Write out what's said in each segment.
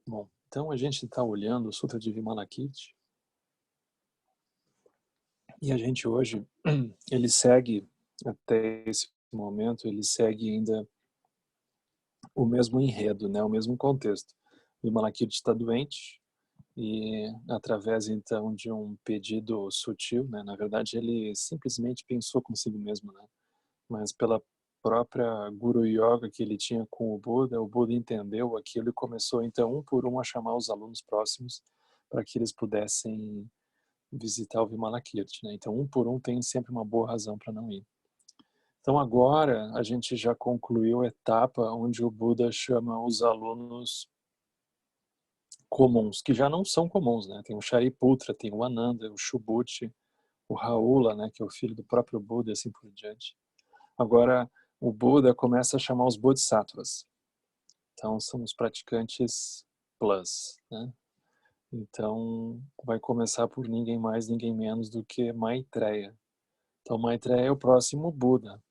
Bom, então a gente está olhando o Sutra de Vimalakirti e a gente hoje, ele segue, até esse momento, ele segue ainda o mesmo enredo, né, o mesmo contexto. Vimalakirti está doente e através então de um pedido sutil, né, na verdade ele simplesmente pensou consigo mesmo, né, mas pela própria Guru Yoga que ele tinha com o Buda entendeu aquilo e começou então um por um a chamar os alunos próximos para que eles pudessem visitar o Vimalakirti, né? Então, um por um tem sempre uma boa razão para não ir. Então, agora a gente já concluiu a etapa onde o Buda chama os alunos comuns, que já não são comuns, né? Tem o Shariputra, tem o Ananda, o Shubhuti, o Rahula, né, que é o filho do próprio Buda e assim por diante. Agora, o Buda começa a chamar os Bodhisattvas. Então, são os praticantes plus, né? Então, vai começar por ninguém mais, ninguém menos do que Maitreya. Então, Maitreya é o próximo Buda.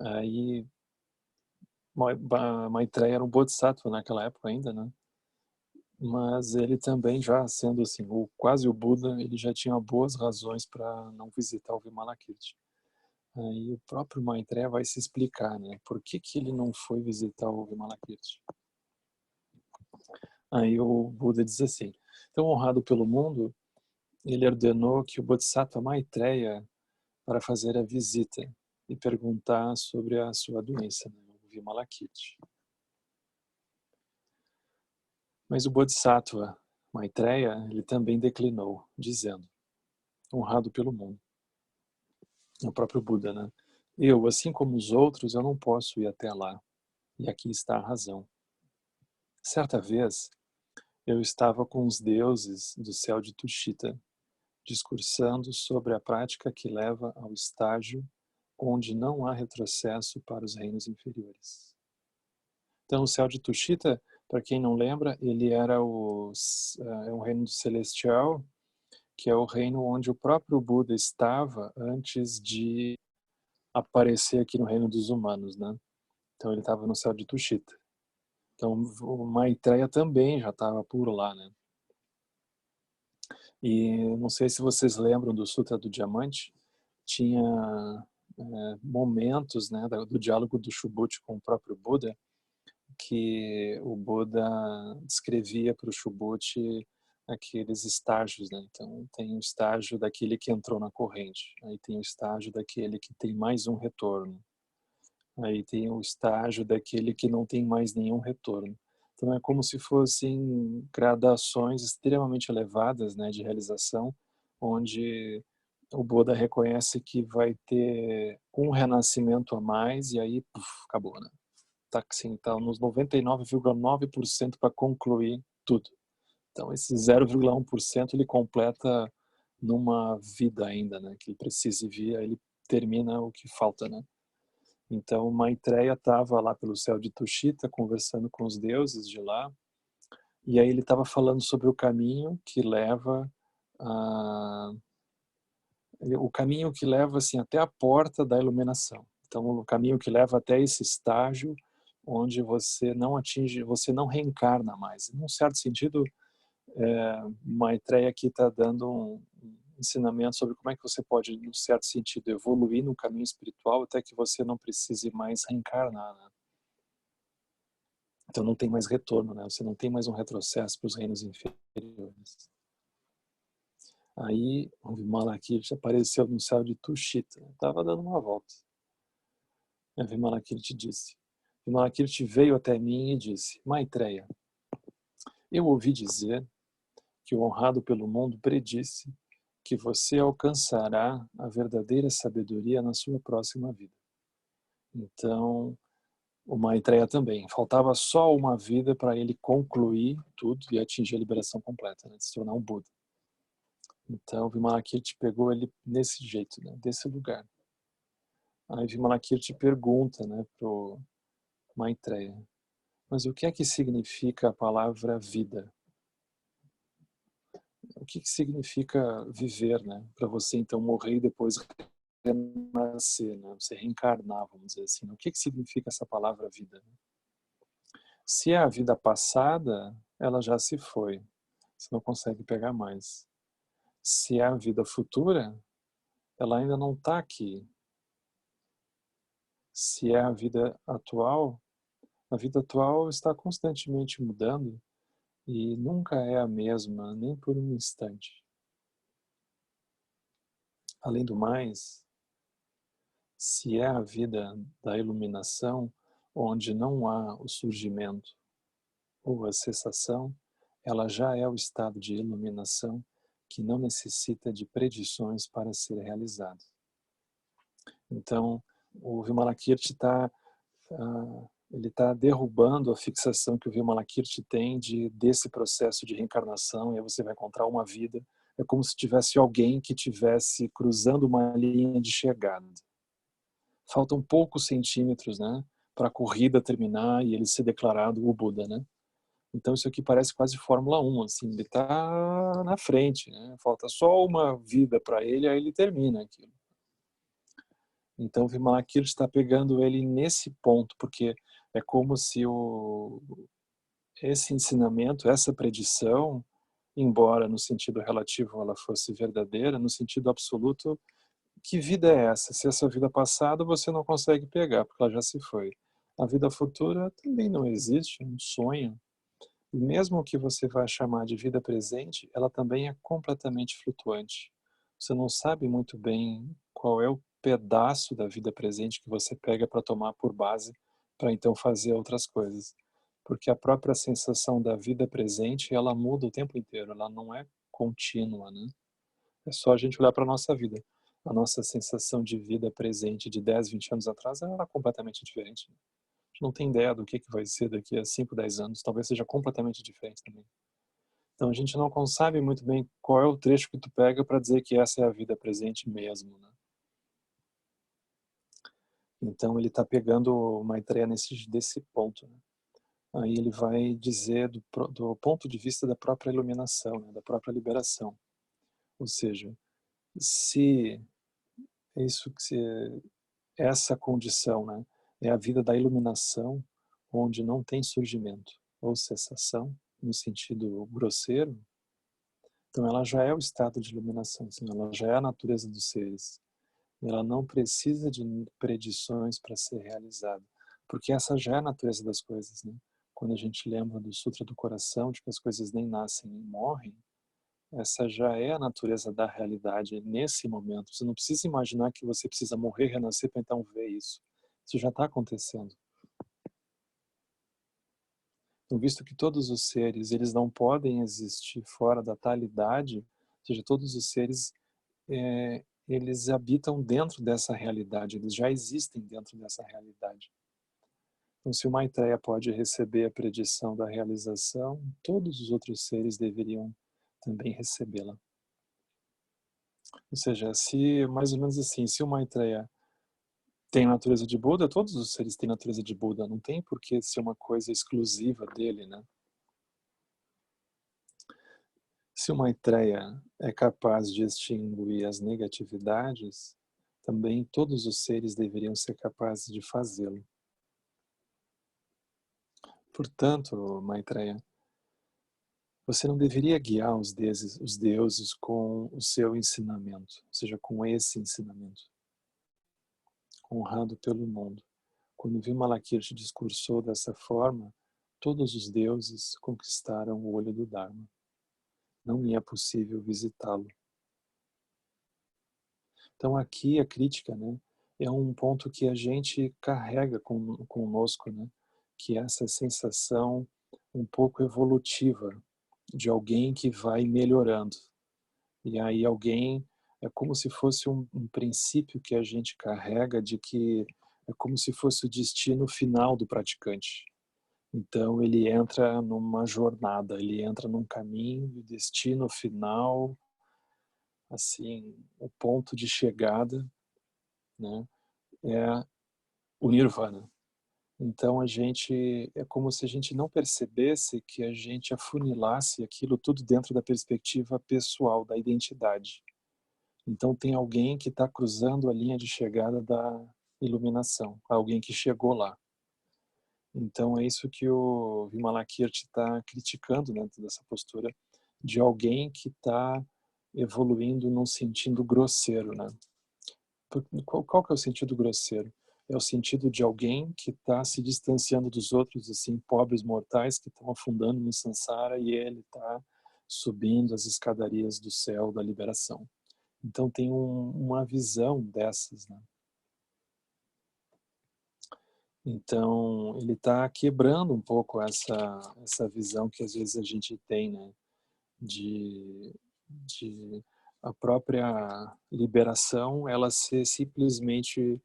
Aí, Maitreya era um Bodhisattva naquela época ainda, né? Mas ele também já sendo assim, quase o Buda, ele já tinha boas razões para não visitar o Vimalakirti. Aí o próprio Maitreya vai se explicar, né? Por que que ele não foi visitar o Vimalakirti? Aí o Buda diz assim: então, honrado pelo mundo, ele ordenou que o Bodhisattva Maitreya para fazer a visita e perguntar sobre a sua doença, né, o Vimalakirti. Mas o Bodhisattva Maitreya, ele também declinou, dizendo, honrado pelo mundo, é o próprio Buda, né? Eu, assim como os outros, eu não posso ir até lá. E aqui está a razão. Certa vez, eu estava com os deuses do céu de Tushita, discursando sobre a prática que leva ao estágio onde não há retrocesso para os reinos inferiores. Então, o céu de Tushita, para quem não lembra, ele era é um reino celestial, que é o reino onde o próprio Buda estava antes de aparecer aqui no reino dos humanos, né? Então, ele estava no céu de Tushita. Então, o Maitreya também já estava por lá, né? E não sei se vocês lembram do Sutra do Diamante, tinha momentos, né, do diálogo do Subhuti com o próprio Buda, que o Buda descrevia para o Subhuti aqueles estágios, né? Então tem o estágio daquele que entrou na corrente, aí tem o estágio daquele que tem mais um retorno, aí tem o estágio daquele que não tem mais nenhum retorno. Então é como se fossem gradações extremamente elevadas, né, de realização, onde o Buda reconhece que vai ter um renascimento a mais e aí acabou, né? Tá assim, tá nos 99,9% para concluir tudo. Então esse 0,1% ele completa numa vida ainda, né, que ele precisa vir, aí ele termina o que falta, né? Então Maitreya estava lá pelo céu de Tushita conversando com os deuses de lá, e aí ele estava falando sobre o caminho que leva a o caminho que leva assim até a porta da iluminação. Então o caminho que leva até esse estágio onde você não atinge, você não reencarna mais. Num certo sentido, Maitreya aqui está dando um ensinamento sobre como é que você pode, num certo sentido, evoluir no caminho espiritual até que você não precise mais reencarnar, né? Então não tem mais retorno, né? Você não tem mais um retrocesso para os reinos inferiores. Aí o Vimalakirti apareceu no céu de Tushita, estava dando uma volta. E Vimalakirti disse, Vimalakirti veio até mim e disse, Maitreya, eu ouvi dizer que o honrado pelo mundo predisse que você alcançará a verdadeira sabedoria na sua próxima vida. Então, o Maitreya também. Faltava só uma vida para ele concluir tudo e atingir a liberação completa, né, de se tornar um Buda. Então, Vimalakirti pegou ele nesse jeito, né, desse lugar. Aí Vimalakirti pergunta, né, pro Maitreya, mas o que é que significa a palavra vida? O que que significa viver, né? Para você então morrer e depois renascer, né? Você reencarnar, vamos dizer assim. O que que significa essa palavra vida? Se é a vida passada, ela já se foi. Você não consegue pegar mais. Se é a vida futura, ela ainda não está aqui. Se é a vida atual está constantemente mudando e nunca é a mesma, nem por um instante. Além do mais, se é a vida da iluminação, onde não há o surgimento ou a cessação, ela já é o estado de iluminação que não necessita de predições para ser realizado. Então, o Vimalakirti ele está derrubando a fixação que o Vimalakirti tem desse processo de reencarnação, e aí você vai encontrar uma vida. É como se tivesse alguém que tivesse cruzando uma linha de chegada. Faltam poucos centímetros, né, para a corrida terminar e ele ser declarado o Buda, né? Então isso aqui parece quase Fórmula 1, assim, ele está na frente, né? Falta só uma vida para ele, aí ele termina aquilo. Então o Vimalakirti está pegando ele nesse ponto, porque é como se esse ensinamento, essa predição, embora no sentido relativo ela fosse verdadeira, no sentido absoluto, que vida é essa? Se essa vida passada você não consegue pegar, porque ela já se foi. A vida futura também não existe, é um sonho. E mesmo que você vá chamar de vida presente, ela também é completamente flutuante. Você não sabe muito bem qual é o pedaço da vida presente que você pega para tomar por base, para então fazer outras coisas. Porque a própria sensação da vida presente, ela muda o tempo inteiro, ela não é contínua, né? É só a gente olhar para a nossa vida. A nossa sensação de vida presente de 10, 20 anos atrás era completamente diferente. A gente não tem ideia do que vai ser daqui a 5, 10 anos. Talvez seja completamente diferente também. Então a gente não sabe muito bem qual é o trecho que tu pega para dizer que essa é a vida presente mesmo, né? Então ele está pegando o Maitreya desse ponto, né? Aí ele vai dizer do ponto de vista da própria iluminação, né? Da própria liberação. Ou seja, se isso que essa condição, né, é a vida da iluminação, onde não tem surgimento ou cessação, no sentido grosseiro, então ela já é o estado de iluminação, assim, ela já é a natureza dos seres. Ela não precisa de predições para ser realizada, porque essa já é a natureza das coisas, né? Quando a gente lembra do Sutra do Coração, de que as coisas nem nascem nem morrem, essa já é a natureza da realidade nesse momento. Você não precisa imaginar que você precisa morrer, renascer para então ver isso. Isso já está acontecendo. Então, visto que todos os seres eles não podem existir fora da talidade, ou seja, todos os seres eles habitam dentro dessa realidade, eles já existem dentro dessa realidade. Então, se o Maitreya pode receber a predição da realização, todos os outros seres deveriam também recebê-la. Ou seja, se mais ou menos assim, se o Maitreya tem natureza de Buda, todos os seres têm natureza de Buda, não tem por que ser uma coisa exclusiva dele, né? Se o Maitreya é capaz de extinguir as negatividades, também todos os seres deveriam ser capazes de fazê-lo. Portanto, Maitreya, você não deveria guiar os deuses com o seu ensinamento, ou seja, com esse ensinamento, honrado pelo mundo. Quando Vimalakirti discursou dessa forma, todos os deuses conquistaram o olho do Dharma. Não me é possível visitá-lo. Então aqui a crítica, né, é um ponto que a gente carrega conosco, né, que é essa sensação um pouco evolutiva de alguém que vai melhorando. E aí alguém, é como se fosse um princípio que a gente carrega de que é como se fosse o destino final do praticante. Então ele entra numa jornada, ele entra num caminho, o destino final, assim, o ponto de chegada, né, é o nirvana. Então a gente, é como se a gente não percebesse que a gente afunilasse aquilo tudo dentro da perspectiva pessoal, da identidade. Então tem alguém que está cruzando a linha de chegada da iluminação, alguém que chegou lá. Então é isso que o Vimalakirti está criticando dentro dessa postura de alguém que está evoluindo num sentido grosseiro, né? Qual que é o sentido grosseiro? É o sentido de alguém que está se distanciando dos outros, assim, pobres mortais que estão afundando no samsara e ele está subindo as escadarias do céu da liberação. Então tem uma visão dessas, né? Então ele está quebrando um pouco essa visão que às vezes a gente tem, né? De a própria liberação ela ser simplesmente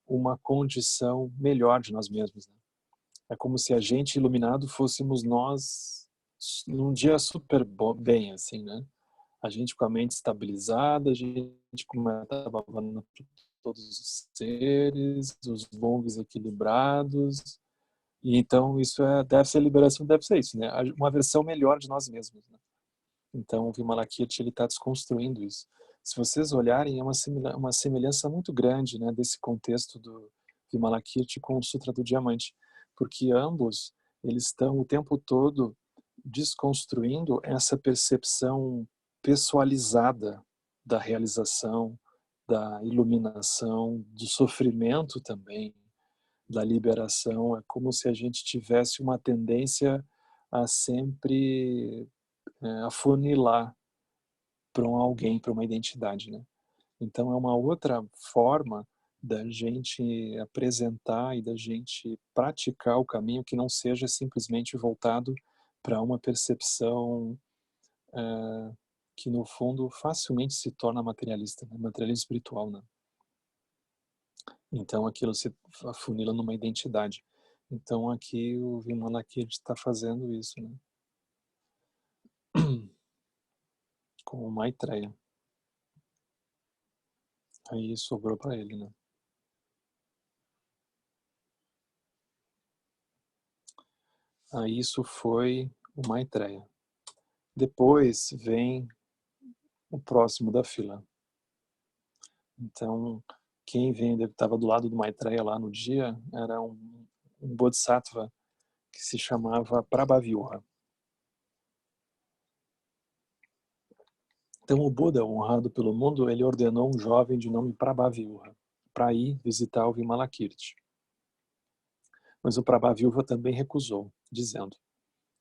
uma condição melhor de nós mesmos, né? É como se a gente iluminado fôssemos nós num dia super bem, assim, né? A gente com a mente estabilizada, a gente começa a todos os seres, os longos equilibrados, e então isso deve ser liberação, deve ser isso, né? Uma versão melhor de nós mesmos, né? Então o Vimalakirti ele está desconstruindo isso. Se vocês olharem, é uma semelhança muito grande, né, desse contexto do Vimalakirti com o Sutra do Diamante, porque ambos eles estão o tempo todo desconstruindo essa percepção pessoalizada da realização, da iluminação, do sofrimento também, da liberação. É como se a gente tivesse uma tendência a sempre afunilar para alguém, para uma identidade, né? Então é uma outra forma da gente apresentar e da gente praticar o caminho que não seja simplesmente voltado para uma percepção que no fundo facilmente se torna materialista, né? Materialismo espiritual, né? Então aquilo se afunila numa identidade. Então aqui o Vimalakirti está fazendo isso, né? Com o Maitreya. Aí sobrou para ele, né? Aí isso foi o Maitreya. Depois vem o próximo da fila. Então, quem estava do lado do Maitreya lá no dia era um Bodhisattva que se chamava Prabhavyuha. Então, o Buda, honrado pelo mundo, ele ordenou um jovem de nome Prabhavyuha para ir visitar o Vimalakirti. Mas o Prabhavyuha também recusou, dizendo: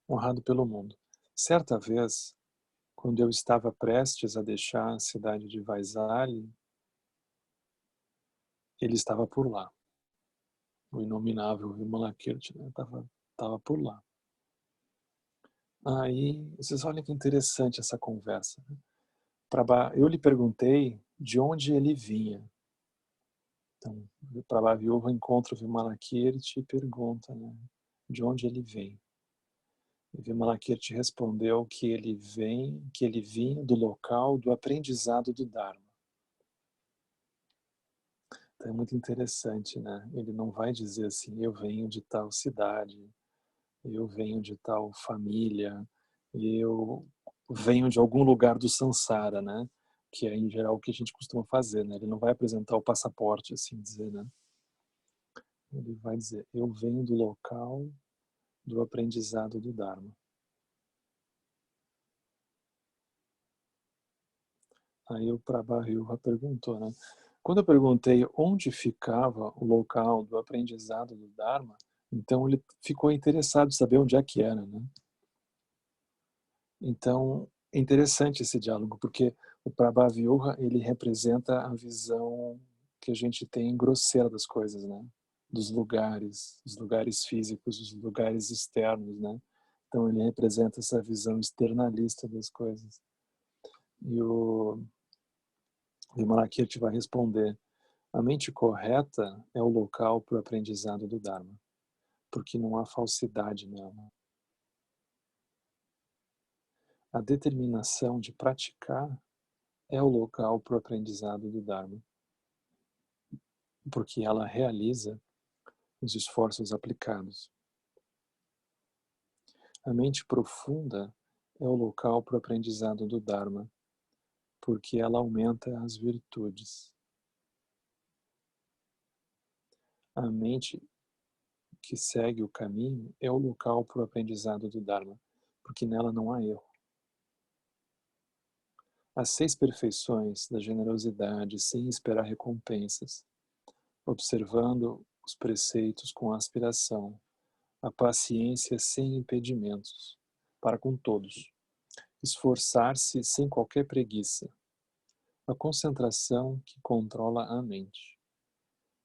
honrado pelo mundo, certa vez, quando eu estava prestes a deixar a cidade de Vaisali, ele estava por lá. O inominável Vimalakirti, né? Tava por lá. Aí, vocês olhem que interessante essa conversa, né? Eu lhe perguntei de onde ele vinha. Então, o Prabhaviúva encontra o Vimalakirti e pergunta, né, de onde ele vem. E Vimalakirti respondeu que ele vinha do local do aprendizado do Dharma. Então é muito interessante, né? Ele não vai dizer assim, eu venho de tal cidade, eu venho de tal família, eu venho de algum lugar do samsara, né? Que é em geral o que a gente costuma fazer, né? Ele não vai apresentar o passaporte, assim dizer, né? Ele vai dizer, eu venho do local do aprendizado do Dharma. Aí o Prabhavyuha perguntou, né? Quando eu perguntei onde ficava o local do aprendizado do Dharma, então ele ficou interessado em saber onde é que era, né? Então, é interessante esse diálogo, porque o Prabhavyuha, ele representa a visão que a gente tem grosseira das coisas, né? Dos lugares, os lugares físicos, os lugares externos, né? Então, ele representa essa visão externalista das coisas. E o Vimalakirti vai responder, a mente correta é o local para o aprendizado do Dharma, porque não há falsidade nela. A determinação de praticar é o local para o aprendizado do Dharma, porque ela realiza os esforços aplicados. A mente profunda é o local para o aprendizado do Dharma, porque ela aumenta as virtudes. A mente que segue o caminho é o local para o aprendizado do Dharma, porque nela não há erro. As 6 perfeições da generosidade sem esperar recompensas, observando os preceitos com aspiração, a paciência sem impedimentos, para com todos, esforçar-se sem qualquer preguiça, a concentração que controla a mente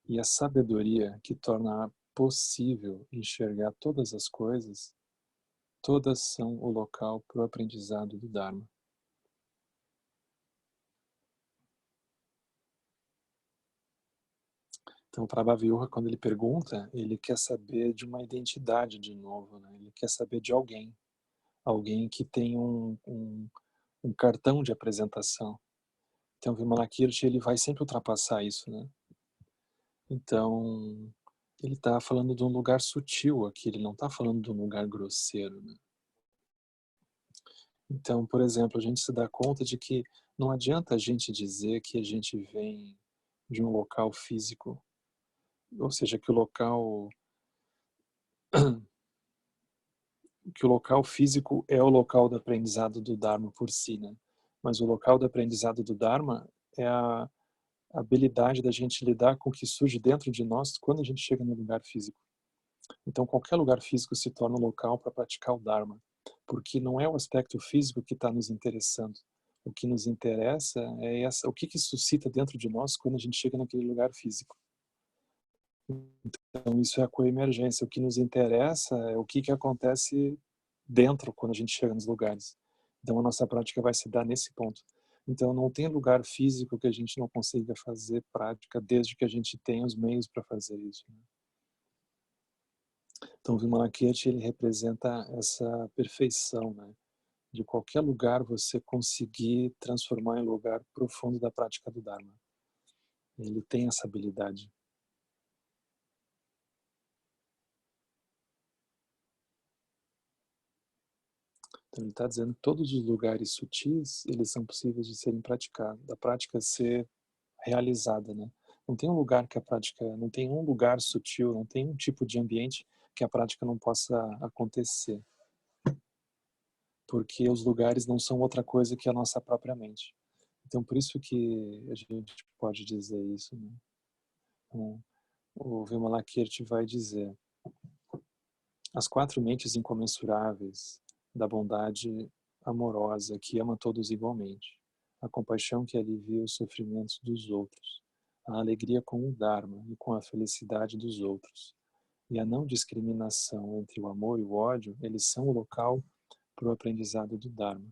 e a sabedoria que torna possível enxergar todas as coisas, todas são o local para o aprendizado do Dharma. Então, o Prabhaviyoga, quando ele pergunta, ele quer saber de uma identidade de novo, né? Ele quer saber de alguém, alguém que tem um cartão de apresentação. Então, o Vimalakirti, ele vai sempre ultrapassar isso, né? Então, ele está falando de um lugar sutil aqui, ele não está falando de um lugar grosseiro, né? Então, por exemplo, a gente se dá conta de que não adianta a gente dizer que a gente vem de um local físico, ou seja, que o local físico é o local do aprendizado do Dharma por si, né? Mas o local do aprendizado do Dharma é a habilidade da gente lidar com o que surge dentro de nós quando a gente chega no lugar físico. Então, qualquer lugar físico se torna um local para praticar o Dharma, porque não é o aspecto físico que está nos interessando. O que nos interessa é o que suscita dentro de nós quando a gente chega naquele lugar físico. Então, isso é a coemergência. O que nos interessa é o que acontece dentro quando a gente chega nos lugares. Então, a nossa prática vai se dar nesse ponto. Então, não tem lugar físico que a gente não consiga fazer prática desde que a gente tenha os meios para fazer isso, né? Então, o Vimalakirti, ele representa essa perfeição, né? De qualquer lugar você conseguir transformar em lugar profundo da prática do Dharma. Ele tem essa habilidade. Então, ele está dizendo que todos os lugares sutis, eles são possíveis de serem praticados, da prática ser realizada, né? Não tem um lugar que a prática, não tem um lugar sutil, não tem um tipo de ambiente que a prática não possa acontecer. Porque os lugares não são outra coisa que a nossa própria mente. Então, por isso que a gente pode dizer isso, né? Então, o Vimalakirti vai dizer: as 4 mentes incomensuráveis da bondade amorosa que ama todos igualmente, a compaixão que alivia os sofrimentos dos outros, a alegria com o Dharma e com a felicidade dos outros, e a não discriminação entre o amor e o ódio, eles são o local para o aprendizado do Dharma.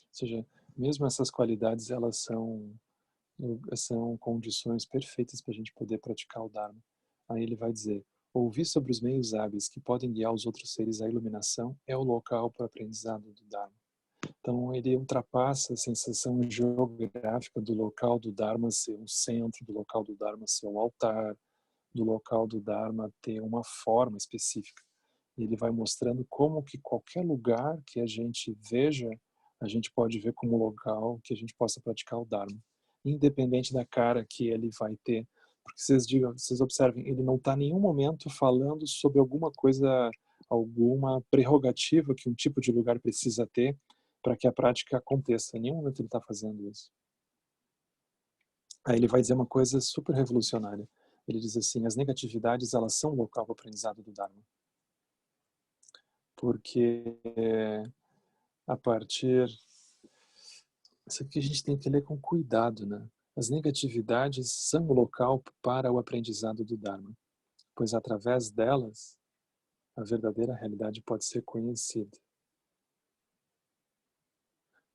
Ou seja, mesmo essas qualidades, elas são condições perfeitas para a gente poder praticar o Dharma. Aí ele vai dizer: ouvir sobre os meios hábeis que podem guiar os outros seres à iluminação é o local para o aprendizado do Dharma. Então ele ultrapassa a sensação geográfica do local do Dharma ser um centro, do local do Dharma ser um altar, do local do Dharma ter uma forma específica. Ele vai mostrando como que qualquer lugar que a gente veja, a gente pode ver como local que a gente possa praticar o Dharma, independente da cara que ele vai ter. Porque vocês observem, ele não está em nenhum momento falando sobre alguma coisa, alguma prerrogativa que um tipo de lugar precisa ter para que a prática aconteça. Em nenhum momento ele está fazendo isso. Aí ele vai dizer uma coisa super revolucionária. Ele diz assim: as negatividades, elas são o local do aprendizado do Dharma. Porque a partir... Isso aqui a gente tem que ler com cuidado, né? As negatividades são o local para o aprendizado do Dharma, pois através delas a verdadeira realidade pode ser conhecida.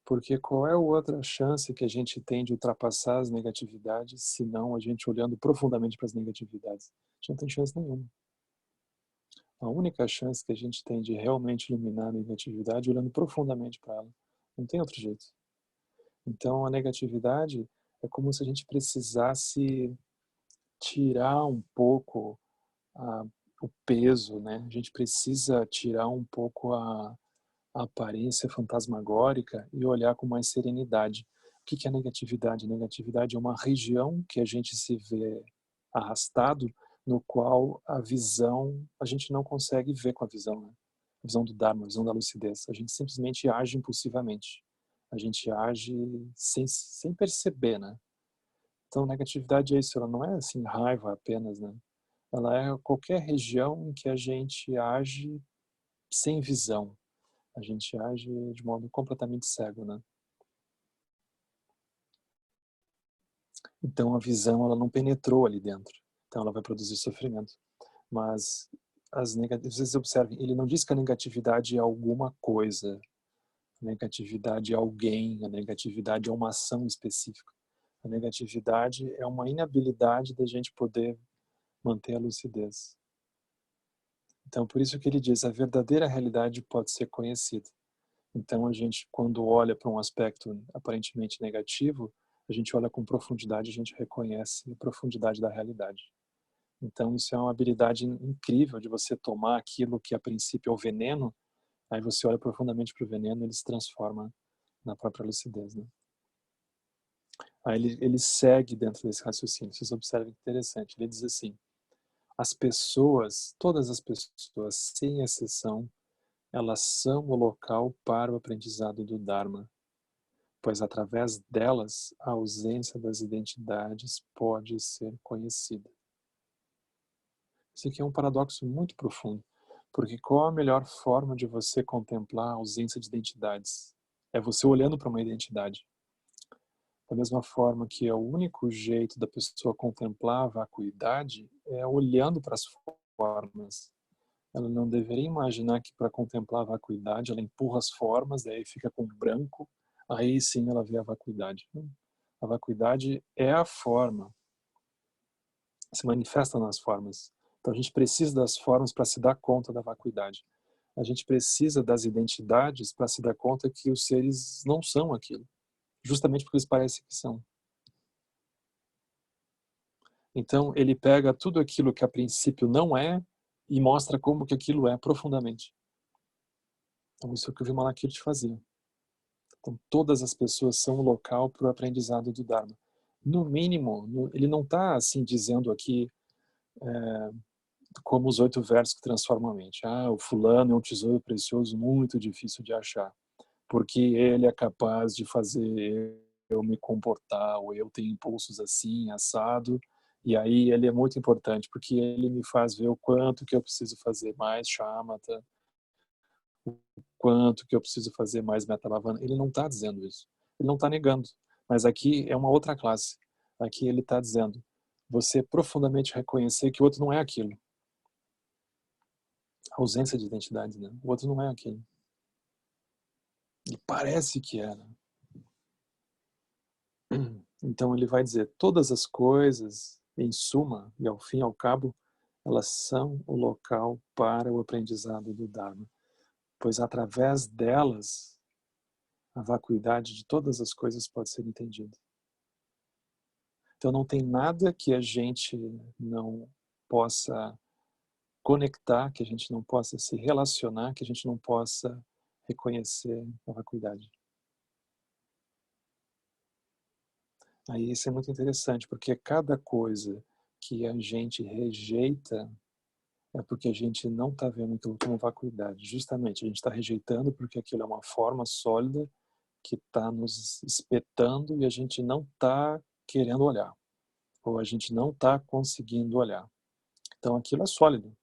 Porque qual é a outra chance que a gente tem de ultrapassar as negatividades, se não a gente olhando profundamente para as negatividades? A gente não tem chance nenhuma. A única chance que a gente tem de realmente iluminar a negatividade é olhando profundamente para ela. Não tem outro jeito. Então, a negatividade é como se a gente precisasse tirar um pouco a, o peso, né? A gente precisa tirar um pouco a aparência fantasmagórica e olhar com mais serenidade. que é negatividade? Negatividade é uma região que a gente se vê arrastado, no qual a visão, a gente não consegue ver com a visão, né? A visão do Dharma, a visão da lucidez. A gente simplesmente age impulsivamente. A gente age sem perceber, né? Então, negatividade é isso, ela não é assim raiva apenas, né? Ela é qualquer região em que a gente age sem visão. A gente age de modo completamente cego, né? Então, a visão, ela não penetrou ali dentro. Então, ela vai produzir sofrimento. Mas, vocês observem, ele não diz que a negatividade é alguma coisa. A negatividade é alguém. A negatividade é uma ação específica. A negatividade é uma inabilidade da gente poder manter a lucidez. Então, por isso que ele diz, a verdadeira realidade pode ser conhecida. Então, a gente, quando olha para um aspecto aparentemente negativo, a gente olha com profundidade, a gente reconhece a profundidade da realidade. Então, isso é uma habilidade incrível de você tomar aquilo que a princípio é o veneno, aí você olha profundamente para o veneno e ele se transforma na própria lucidez, né? Aí ele segue dentro desse raciocínio. Vocês observem que interessante. Ele diz assim, as pessoas, todas as pessoas, sem exceção, elas são o local para o aprendizado do Dharma, pois através delas a ausência das identidades pode ser conhecida. Isso aqui é um paradoxo muito profundo, porque qual a melhor forma de você contemplar a ausência de identidades? É você olhando para uma identidade. Da mesma forma que é o único jeito da pessoa contemplar a vacuidade é olhando para as formas. Ela não deveria imaginar que para contemplar a vacuidade ela empurra as formas, daí fica com branco, aí sim ela vê a vacuidade. A vacuidade é a forma, se manifesta nas formas. Então a gente precisa das formas para se dar conta da vacuidade. A gente precisa das identidades para se dar conta que os seres não são aquilo, justamente porque eles parecem que são. Então ele pega tudo aquilo que a princípio não é e mostra como que aquilo é profundamente. Então isso é o que o Vimalakirti fazia. Então todas as pessoas são o local para o aprendizado do Dharma. No mínimo, ele não está assim dizendo aqui como os 8 versos que transformam a mente. Ah, o fulano é um tesouro precioso muito difícil de achar, porque ele é capaz de fazer eu me comportar, ou eu tenho impulsos assim, assado, e aí ele é muito importante, porque ele me faz ver o quanto que eu preciso fazer mais shamatha, o quanto que eu preciso fazer mais metta-bhavana. Ele não está dizendo isso, ele não está negando, mas aqui é uma outra classe. Aqui ele está dizendo, você profundamente reconhecer que o outro não é aquilo, ausência de identidade, né? O outro não é aquele. E parece que é, né? Então ele vai dizer, todas as coisas, em suma, e ao fim e ao cabo, elas são o local para o aprendizado do Dharma, pois através delas, a vacuidade de todas as coisas pode ser entendida. Então não tem nada que a gente não possa conectar, que a gente não possa se relacionar, que a gente não possa reconhecer a vacuidade. Aí isso é muito interessante, porque cada coisa que a gente rejeita é porque a gente não está vendo aquilo como vacuidade. Justamente, a gente está rejeitando porque aquilo é uma forma sólida que está nos espetando e a gente não está querendo olhar, ou a gente não está conseguindo olhar. Então aquilo é sólido.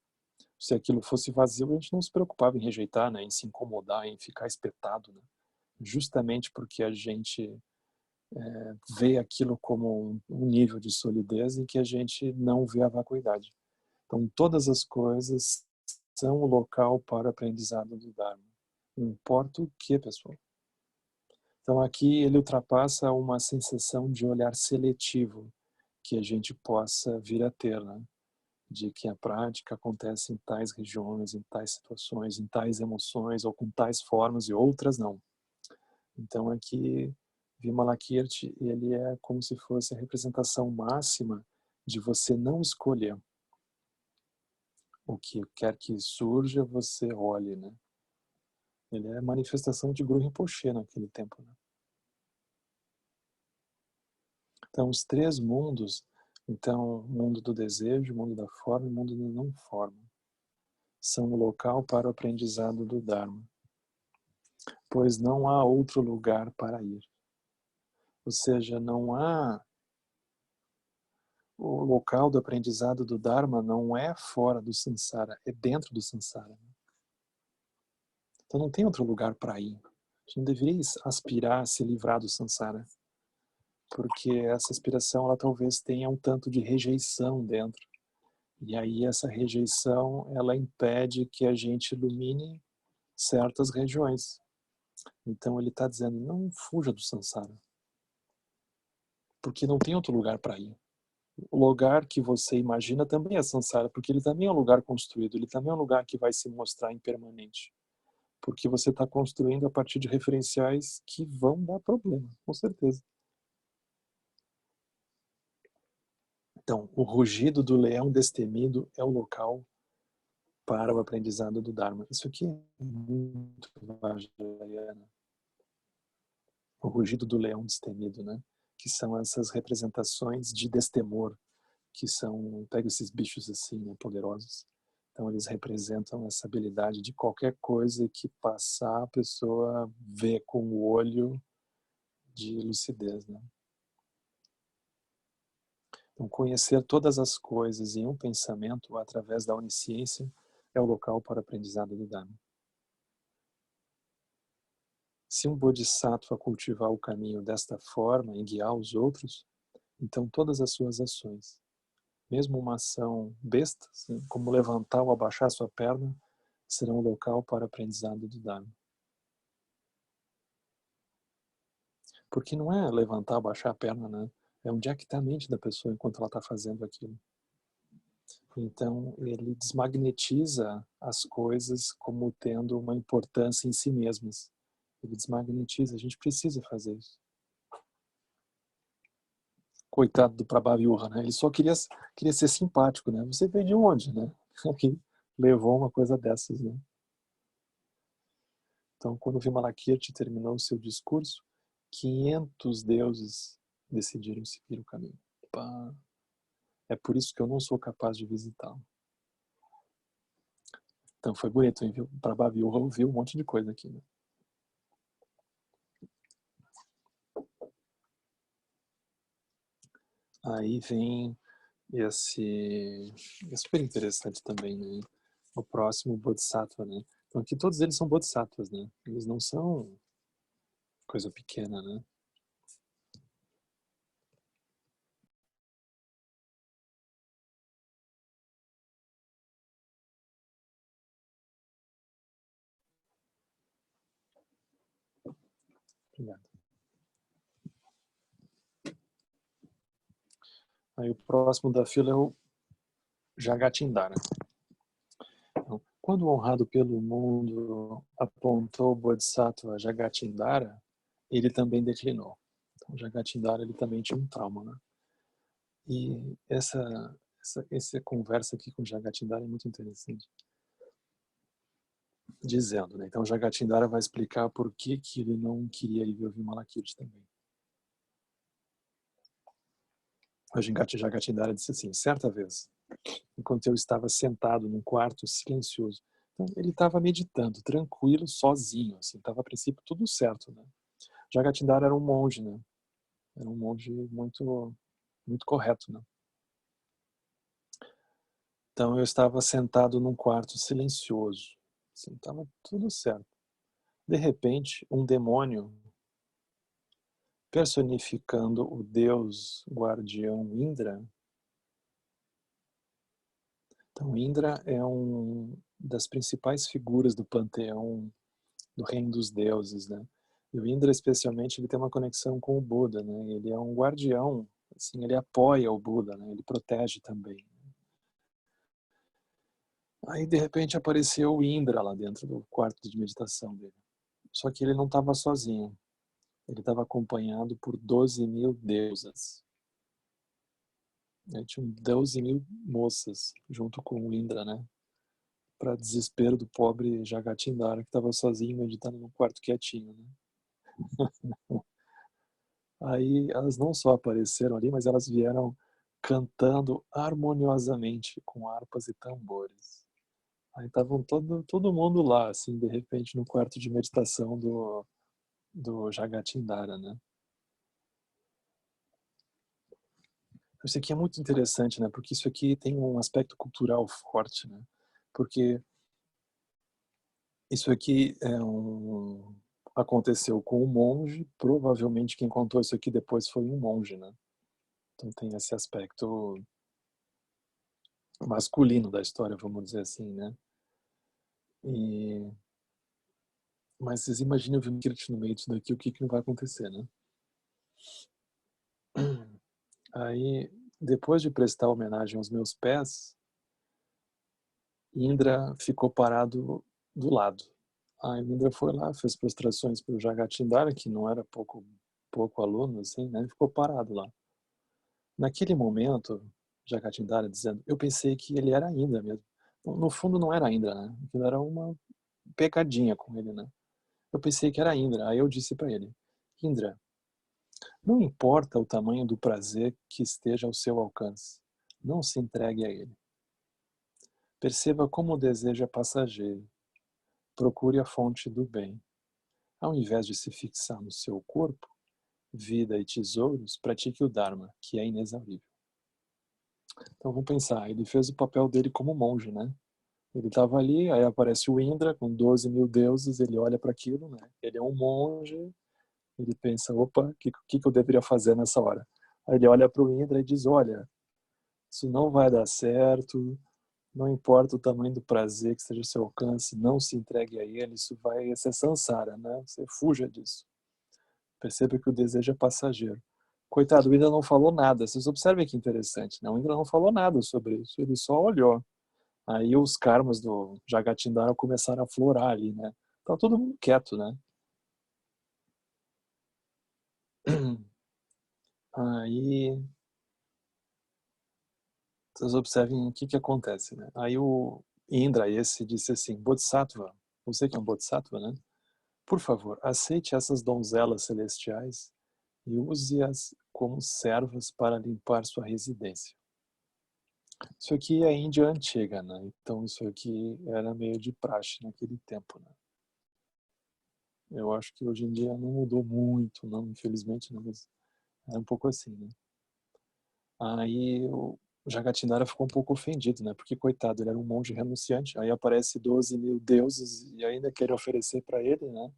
Se aquilo fosse vazio, a gente não se preocupava em rejeitar, né, em se incomodar, em ficar espetado, né? Justamente porque a gente vê aquilo como um nível de solidez em que a gente não vê a vacuidade. Então, todas as coisas são o local para o aprendizado do Dharma. Não importa o que, pessoal. Então, aqui ele ultrapassa uma sensação de olhar seletivo que a gente possa vir a ter, né? De que a prática acontece em tais regiões, em tais situações, em tais emoções, ou com tais formas e outras não. Então, aqui, Vimalakirti, ele é como se fosse a representação máxima de você não escolher. O que quer que surja, você olhe, né? Ele é a manifestação de Guru Rinpoche naquele tempo, né? Então, os 3 mundos, então, o mundo do desejo, o mundo da forma e o mundo da não forma, são o local para o aprendizado do Dharma, pois não há outro lugar para ir. Ou seja, não há o local do aprendizado do Dharma não é fora do Sansara, é dentro do Sansara. Então não tem outro lugar para ir. A gente não deveria aspirar a se livrar do Sansara, porque essa aspiração ela talvez tenha um tanto de rejeição dentro. E aí essa rejeição ela impede que a gente ilumine certas regiões. Então ele está dizendo, não fuja do Sansara, porque não tem outro lugar para ir. O lugar que você imagina também é Sansara, porque ele também é um lugar construído, ele também é um lugar que vai se mostrar impermanente. Porque você está construindo a partir de referenciais que vão dar problema, com certeza. Então, o rugido do leão destemido é o local para o aprendizado do Dharma. Isso aqui é muito vajrayana. O rugido do leão destemido, né? Que são essas representações de destemor, que são, pega esses bichos assim, né, poderosos. Então eles representam essa habilidade de qualquer coisa que passar a pessoa vê com o olho de lucidez, né? Então conhecer todas as coisas em um pensamento através da onisciência é o local para o aprendizado do Dharma. Se um bodhisattva cultivar o caminho desta forma e guiar os outros, então todas as suas ações, mesmo uma ação besta, assim, como levantar ou abaixar sua perna, serão um local para o aprendizado do Dharma. Porque não é levantar ou abaixar a perna, né? É onde é que está a mente da pessoa enquanto ela está fazendo aquilo. Então, ele desmagnetiza as coisas como tendo uma importância em si mesmas. Ele desmagnetiza, a gente precisa fazer isso. Coitado do Prabhavyuha, né? Ele só queria ser simpático, né? Você veio de onde, né? Que levou uma coisa dessas, né? Então, quando o Vimalakirti terminou o seu discurso, 500 deuses decidiram seguir o caminho. Pá. É por isso que eu não sou capaz de visitá-lo. Então foi bonito, hein, viu? O Prabhavyuha ouviu um monte de coisa aqui, né? Aí vem esse... É super interessante também, né? O próximo Bodhisattva, né? Então aqui todos eles são Bodhisattvas, né? Eles não são coisa pequena, né? Obrigado. Aí o próximo da fila é o Jagatindara. Então, quando o honrado pelo mundo apontou o Bodhisattva Jagatindara, ele também declinou. Então, Jagatindara ele também tinha um trauma, né? E essa conversa aqui com Jagatindara é muito interessante. Dizendo, né? Então Jagatindara vai explicar por que ele não queria ir ver o Vimalakirti também. A Jagatindara disse assim, certa vez, enquanto eu estava sentado num quarto silencioso, então, ele estava meditando, tranquilo, sozinho, assim, estava a princípio tudo certo, né? Jagatindara era um monge, né? Era um monge muito, muito correto, né? Então eu estava sentado num quarto silencioso, assim, estava tudo certo. De repente, um demônio, personificando o deus guardião Indra. Então, Indra é um das principais figuras do panteão do reino dos deuses, né? E o Indra, especialmente, ele tem uma conexão com o Buda, né? Ele é um guardião, assim, ele apoia o Buda, né? Ele protege também. Aí, de repente, apareceu o Indra lá dentro do quarto de meditação dele. Só que ele não estava sozinho. Ele estava acompanhado por 12.000 deusas. Tinha 12.000 moças junto com o Indra, né? Para desespero do pobre Jagatindara, que estava sozinho meditando no quarto quietinho, né? Aí elas não só apareceram ali, mas elas vieram cantando harmoniosamente com harpas e tambores. Aí estavam todo mundo lá, assim, de repente, no quarto de meditação do Jagatindara, né? Isso aqui é muito interessante, né? Porque isso aqui tem um aspecto cultural forte, né? Porque isso aqui aconteceu com um monge, provavelmente quem contou isso aqui depois foi um monge, né? Então tem esse aspecto masculino da história, vamos dizer assim, né? E, mas vocês imaginem o Vimakirti no meio disso daqui, o que que não vai acontecer, né? Aí, depois de prestar homenagem aos meus pés, Indra ficou parado do lado. Aí Indra foi lá, fez prostrações para o Jagatindara, que não era pouco aluno, assim, né? Ficou parado lá. Naquele momento, Jagatindara dizendo, eu pensei que ele era Indra mesmo. No fundo não era Indra, né? Aquilo era uma pegadinha com ele, né? Eu pensei que era Indra. Aí eu disse para ele, Indra, não importa o tamanho do prazer que esteja ao seu alcance, não se entregue a ele. Perceba como o desejo é passageiro. Procure a fonte do bem. Ao invés de se fixar no seu corpo, vida e tesouros, pratique o Dharma, que é inexaurível. Então vamos pensar, ele fez o papel dele como monge, né? Ele estava ali, aí aparece o Indra com 12 mil deuses, ele olha para aquilo, né? Ele é um monge, ele pensa, opa, o que eu deveria fazer nessa hora? Aí ele olha para o Indra e diz, olha, isso não vai dar certo, não importa o tamanho do prazer que esteja ao seu alcance, não se entregue a ele, isso vai ser samsara, né? Você fuja disso. Perceba que o desejo é passageiro. Coitado, o Indra não falou nada. Vocês observem que interessante, né? O Indra não falou nada sobre isso, ele só olhou. Aí os karmas do Jagatindara começaram a florar ali, né? Tá todo mundo quieto, né? Aí vocês observem o que que acontece, né? Aí o Indra, esse, disse assim, Bodhisattva, você que é um Bodhisattva, né? Por favor, aceite essas donzelas celestiais e use-as como servas para limpar sua residência. Isso aqui é a Índia antiga, né? Então isso aqui era meio de praxe naquele tempo, né? Eu acho que hoje em dia não mudou muito, não, infelizmente não, mas é um pouco assim, né? Aí o Jagatindara ficou um pouco ofendido, né? Porque, coitado, ele era um monge renunciante. Aí aparece 12 mil deuses e ainda quer oferecer para ele, né?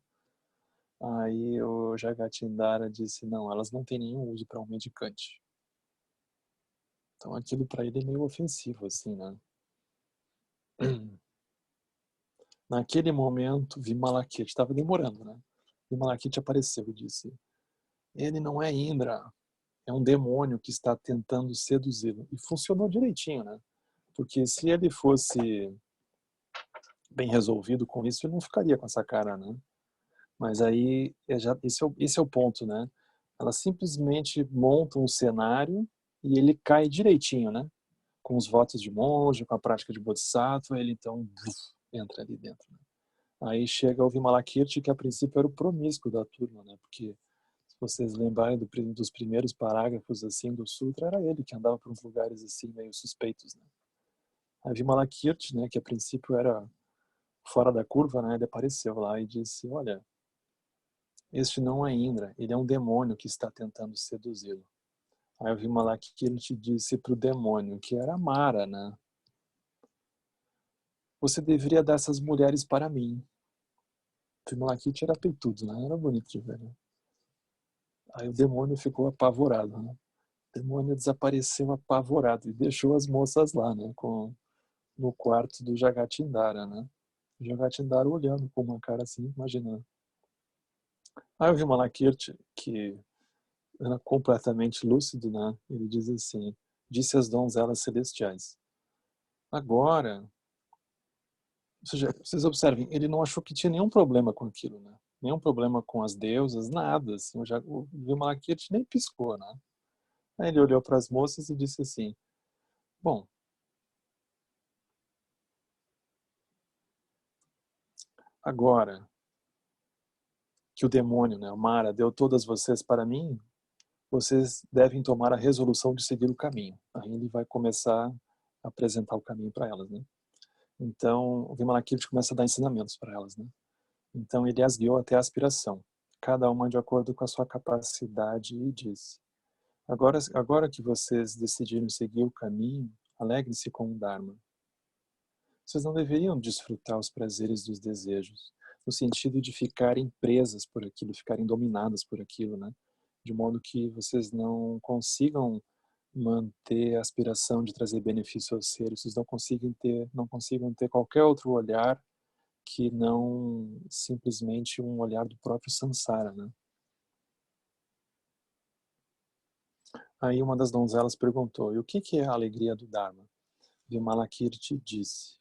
Aí o Jagatindara disse, não, elas não têm nenhum uso para um mendicante. Então aquilo para ele é meio ofensivo, assim, né? Naquele momento, Vimalakirti estava demorando, né? Vimalakirti apareceu e disse, ele não é Indra, é um demônio que está tentando seduzi-lo. E funcionou direitinho, né? Porque se ele fosse bem resolvido com isso, ele não ficaria com essa cara, né? Mas aí, esse é o ponto, né? Ela simplesmente monta um cenário e ele cai direitinho, né? Com os votos de monge, com a prática de bodhisattva, ele então entra ali dentro. Né? Aí chega o Vimalakirti, que a princípio era o promíscuo da turma, né? Porque se vocês lembrarem dos primeiros parágrafos assim do sutra, era ele que andava por uns lugares assim meio suspeitos, né? Aí Vimalakirti, né, que a princípio era fora da curva, né, ele apareceu lá e disse, olha, este não é Indra, ele é um demônio que está tentando seduzi-lo. Aí o Vimalakirti disse para o demônio, que era Mara, né, você deveria dar essas mulheres para mim. O Vimalakirti era peitudo, né, era bonito de ver, né? Aí o demônio ficou apavorado, né? O demônio desapareceu apavorado e deixou as moças lá, né, no quarto do Jagatindara, né? O Jagatindara olhando com uma cara assim, imaginando. Aí eu vi Malakirti, que era completamente lúcido, né? Ele diz assim, disse às donzelas celestiais. Agora, ou seja, vocês observem, ele não achou que tinha nenhum problema com aquilo, né? Nenhum problema com as deusas, nada. Assim, o Vimalakirti nem piscou, né? Aí ele olhou para as moças e disse assim, bom, agora que o demônio, né, o Mara, deu todas vocês para mim, vocês devem tomar a resolução de seguir o caminho. Aí ele vai começar a apresentar o caminho para elas, né? Então, o Vimalakirti começa a dar ensinamentos para elas, né? Então, ele as guiou até a aspiração, cada uma de acordo com a sua capacidade, e disse: agora que vocês decidiram seguir o caminho, alegrem-se com o Dharma. Vocês não deveriam desfrutar os prazeres dos desejos, no sentido de ficarem presas por aquilo, ficarem dominadas por aquilo, né? De modo que vocês não consigam manter a aspiração de trazer benefício aos seres, vocês não consigam ter qualquer outro olhar que não simplesmente um olhar do próprio samsara, né? Aí uma das donzelas perguntou: e o que é a alegria do Dharma? Vimalakirti disse: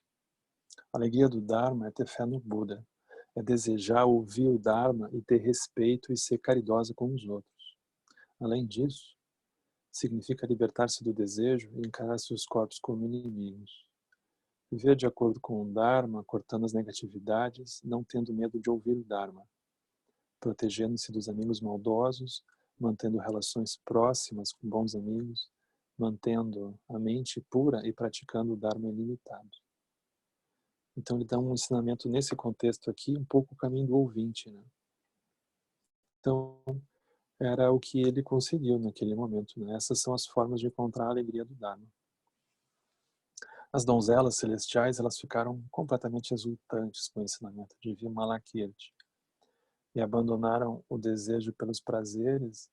a alegria do Dharma é ter fé no Buda, é desejar ouvir o Dharma e ter respeito e ser caridosa com os outros. Além disso, significa libertar-se do desejo e encarar seus corpos como inimigos. Viver de acordo com o Dharma, cortando as negatividades, não tendo medo de ouvir o Dharma, protegendo-se dos amigos maldosos, mantendo relações próximas com bons amigos, mantendo a mente pura e praticando o Dharma ilimitado. Então ele dá um ensinamento nesse contexto aqui, um pouco o caminho do ouvinte, né? Então era o que ele conseguiu naquele momento, né? Essas são as formas de encontrar a alegria do Dharma. As donzelas celestiais, elas ficaram completamente exultantes com o ensinamento de Vimalakirti e abandonaram o desejo pelos prazeres.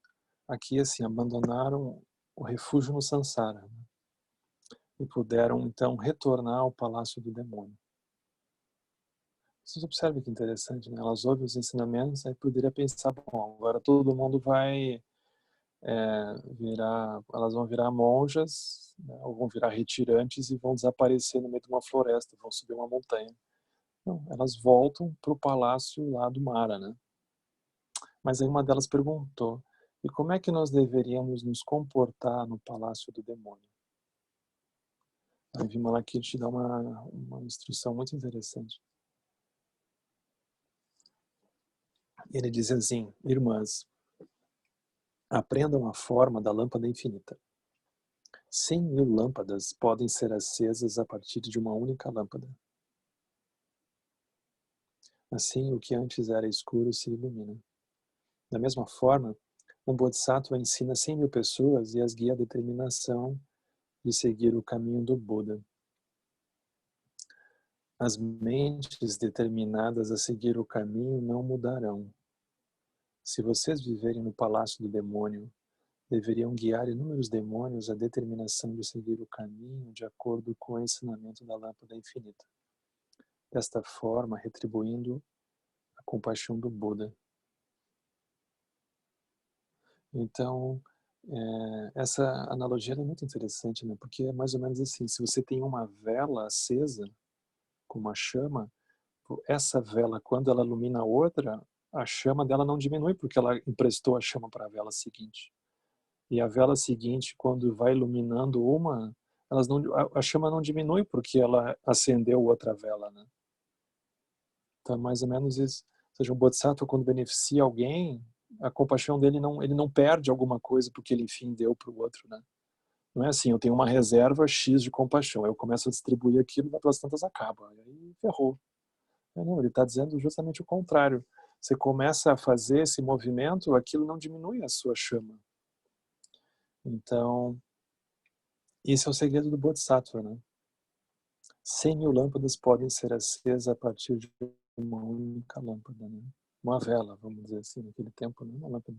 Aqui, assim, abandonaram o refúgio no samsara, né? E puderam, então, retornar ao palácio do demônio. Vocês observam que interessante, né? Elas ouvem os ensinamentos, aí poderia pensar, bom, agora todo mundo vai elas vão virar monjas, né? Ou vão virar retirantes e vão desaparecer no meio de uma floresta, vão subir uma montanha. Não, elas voltam para o palácio lá do Mara, né? Mas aí uma delas perguntou: e como é que nós deveríamos nos comportar no palácio do demônio? Aí Vimalakirti dá uma instrução muito interessante. Ele diz assim: irmãs, aprendam a forma da lâmpada infinita. 100.000 lâmpadas podem ser acesas a partir de uma única lâmpada. Assim, o que antes era escuro se ilumina. Da mesma forma, um Bodhisattva ensina 100.000 pessoas e as guia à determinação de seguir o caminho do Buda. As mentes determinadas a seguir o caminho não mudarão. Se vocês viverem no palácio do demônio, deveriam guiar inúmeros demônios à determinação de seguir o caminho de acordo com o ensinamento da lâmpada infinita. Desta forma, retribuindo a compaixão do Buda. Então, essa analogia é muito interessante, né? Porque é mais ou menos assim: se você tem uma vela acesa com uma chama, essa vela, quando ela ilumina a outra, a chama dela não diminui porque ela emprestou a chama para a vela seguinte. E a vela seguinte, quando vai iluminando uma, a chama não diminui porque ela acendeu outra vela, né? Então, é mais ou menos isso. Ou seja, um Bodhisattva, quando beneficia alguém, a compaixão dele ele não perde alguma coisa porque ele, enfim, deu para o outro, né? Não é assim: eu tenho uma reserva X de compaixão, eu começo a distribuir aquilo, mas pelas tantas acaba, e aí ferrou. Não, ele está dizendo justamente o contrário. Você começa a fazer esse movimento, aquilo não diminui a sua chama. Então, esse é o segredo do Bodhisattva, né? 100.000 lâmpadas podem ser acesas a partir de uma única lâmpada, né? Uma vela, vamos dizer assim, naquele tempo, né? Uma lâmpada.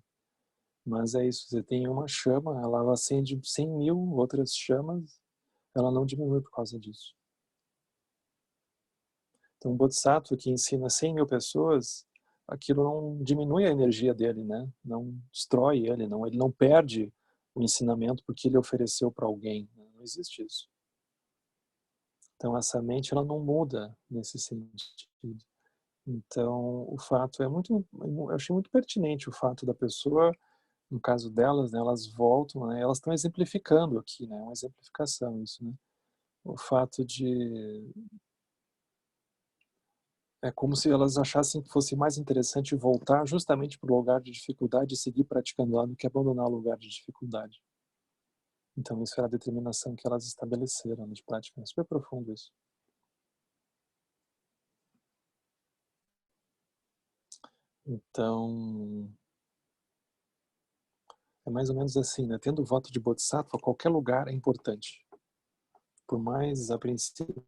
Mas é isso, você tem uma chama, ela acende 100.000 outras chamas, ela não diminui por causa disso. Então, um Bodhisattva que ensina 100.000 pessoas, aquilo não diminui a energia dele, né? Não destrói ele, ele não perde o ensinamento porque ele ofereceu para alguém, né? Não existe isso. Então, essa mente ela não muda nesse sentido. Então, o fato eu achei muito pertinente o fato da pessoa, no caso delas, né, elas voltam, né, elas estão exemplificando aqui, né, uma exemplificação isso, né? O fato de É como se elas achassem que fosse mais interessante voltar justamente para o lugar de dificuldade e seguir praticando lá do que abandonar o lugar de dificuldade. Então isso era a determinação que elas estabeleceram de prática. É super profundo isso. Então, é mais ou menos assim, né? Tendo o voto de Bodhisattva, qualquer lugar é importante. Por mais, a princípio,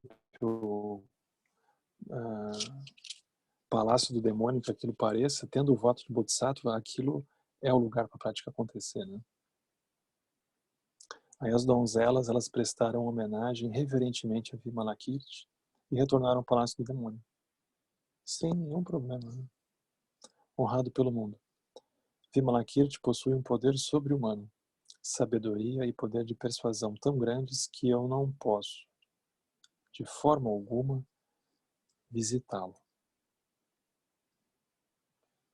palácio do demônio que aquilo pareça, tendo o voto de Bodhisattva, aquilo é o lugar para a prática acontecer, né? Aí as donzelas, elas prestaram homenagem reverentemente a Vimalakirti e retornaram ao palácio do demônio. Sem nenhum problema, né? Honrado pelo mundo. Vimalakirti possui um poder sobre-humano, sabedoria e poder de persuasão tão grandes que eu não posso, de forma alguma, visitá-lo.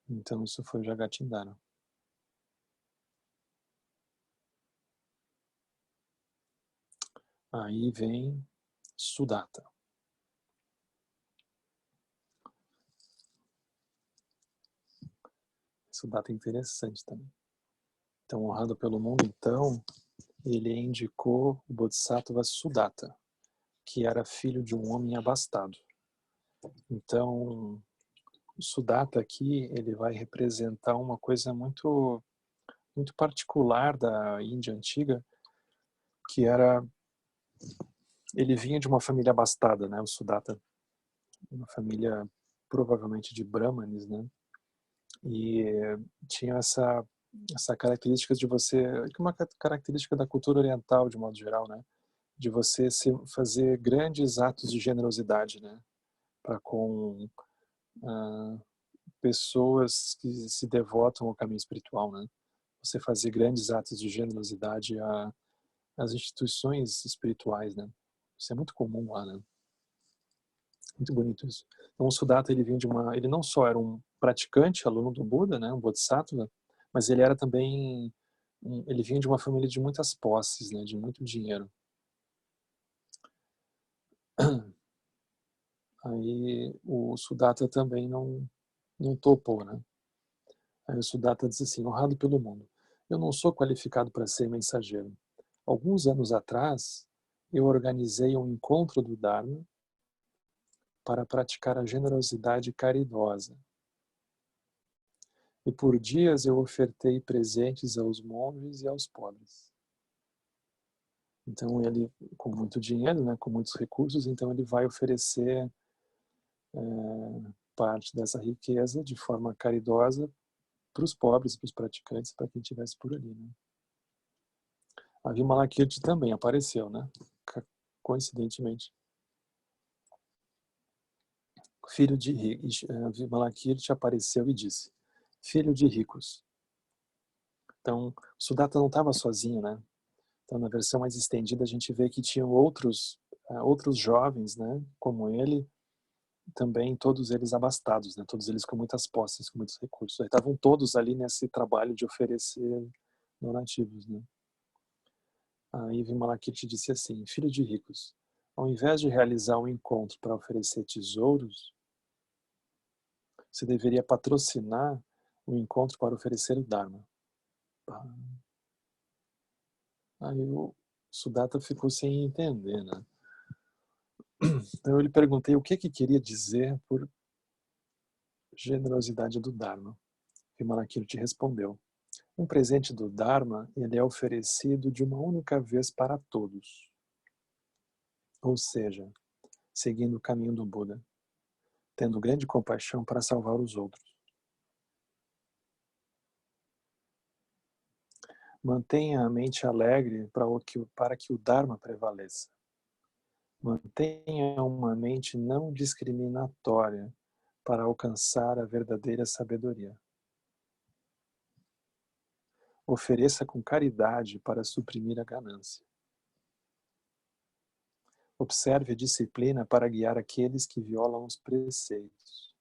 Então isso foi Jagatindhara. Aí vem Sudatta. Sudatta é interessante também. Então, honrado pelo mundo, então, ele indicou o Bodhisattva Sudatta, que era filho de um homem abastado. Então, o Sudatta aqui, ele vai representar uma coisa muito, muito particular da Índia antiga, que era, ele vinha de uma família abastada, né, o Sudatta, uma família provavelmente de Brahmanes, né, e tinha essa característica de você, que é uma característica da cultura oriental de modo geral, né, de você fazer grandes atos de generosidade, né, para com pessoas que se devotam ao caminho espiritual, né? Você fazer grandes atos de generosidade às instituições espirituais, né? Isso é muito comum lá, né? Muito bonito isso. Então o Sudatta, ele vinha ele não só era um praticante, aluno do Buda, né, um bodhisattva, mas ele era também ele vinha de uma família de muitas posses, né, de muito dinheiro. Aí o Sudatta também não topou, né? Aí o Sudatta diz assim: honrado pelo mundo, eu não sou qualificado para ser mensageiro. Alguns anos atrás, eu organizei um encontro do Dharma para praticar a generosidade caridosa. E por dias eu ofertei presentes aos monges e aos pobres. Então ele, com muito dinheiro, né, com muitos recursos, então ele vai oferecer parte dessa riqueza de forma caridosa para os pobres, para os praticantes, para quem estivesse por ali, né? A Vimalakirti também apareceu, né? Coincidentemente. Filho de Vimalakirti apareceu e disse: filho de ricos. Então, Sudatta não estava sozinho, né? Então, na versão mais estendida, a gente vê que tinham outros jovens, né? Como ele, também todos eles abastados, né? Todos eles com muitas posses, com muitos recursos. Aí estavam todos ali nesse trabalho de oferecer donativos, né? Aí Vimalakirti disse assim: filho de ricos, ao invés de realizar um encontro para oferecer tesouros, você deveria patrocinar o encontro para oferecer o Dharma. Aí o Sudatta ficou sem entender, né? Então eu lhe perguntei o que queria dizer por generosidade do Dharma. Vimalakirti respondeu: um presente do Dharma, ele é oferecido de uma única vez para todos. Ou seja, seguindo o caminho do Buda, tendo grande compaixão para salvar os outros. Mantenha a mente alegre para que o Dharma prevaleça. Mantenha uma mente não discriminatória para alcançar a verdadeira sabedoria. Ofereça com caridade para suprimir a ganância. Observe a disciplina para guiar aqueles que violam os preceitos.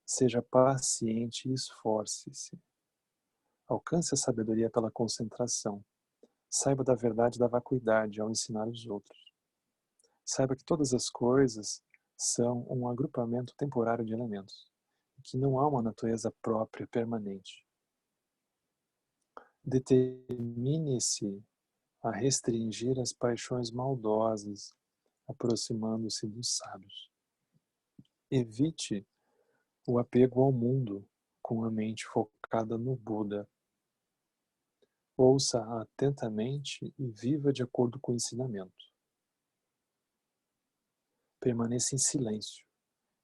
Seja paciente e esforce-se. Alcance a sabedoria pela concentração. Saiba da verdade da vacuidade ao ensinar os outros. Saiba que todas as coisas são um agrupamento temporário de elementos, que não há uma natureza própria permanente. Determine-se a restringir as paixões maldosas, aproximando-se dos sábios. Evite o apego ao mundo com a mente focada no Buda. Ouça atentamente e viva de acordo com o ensinamento. Permaneça em silêncio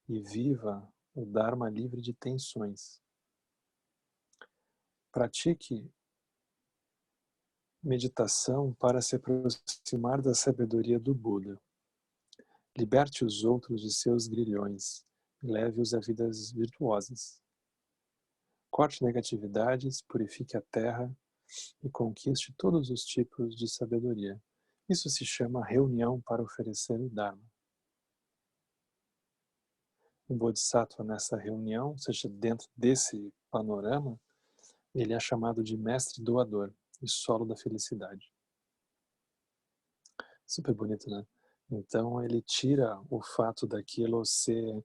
e viva o Dharma livre de tensões. Pratique meditação para se aproximar da sabedoria do Buda. Liberte os outros de seus grilhões e leve-os a vidas virtuosas. Corte negatividades, purifique a terra e conquiste todos os tipos de sabedoria. Isso se chama reunião para oferecer o Dharma. Um Bodhisattva nessa reunião, ou seja, dentro desse panorama, ele é chamado de mestre doador e solo da felicidade. Super bonito, né? Então ele tira o fato daquilo ser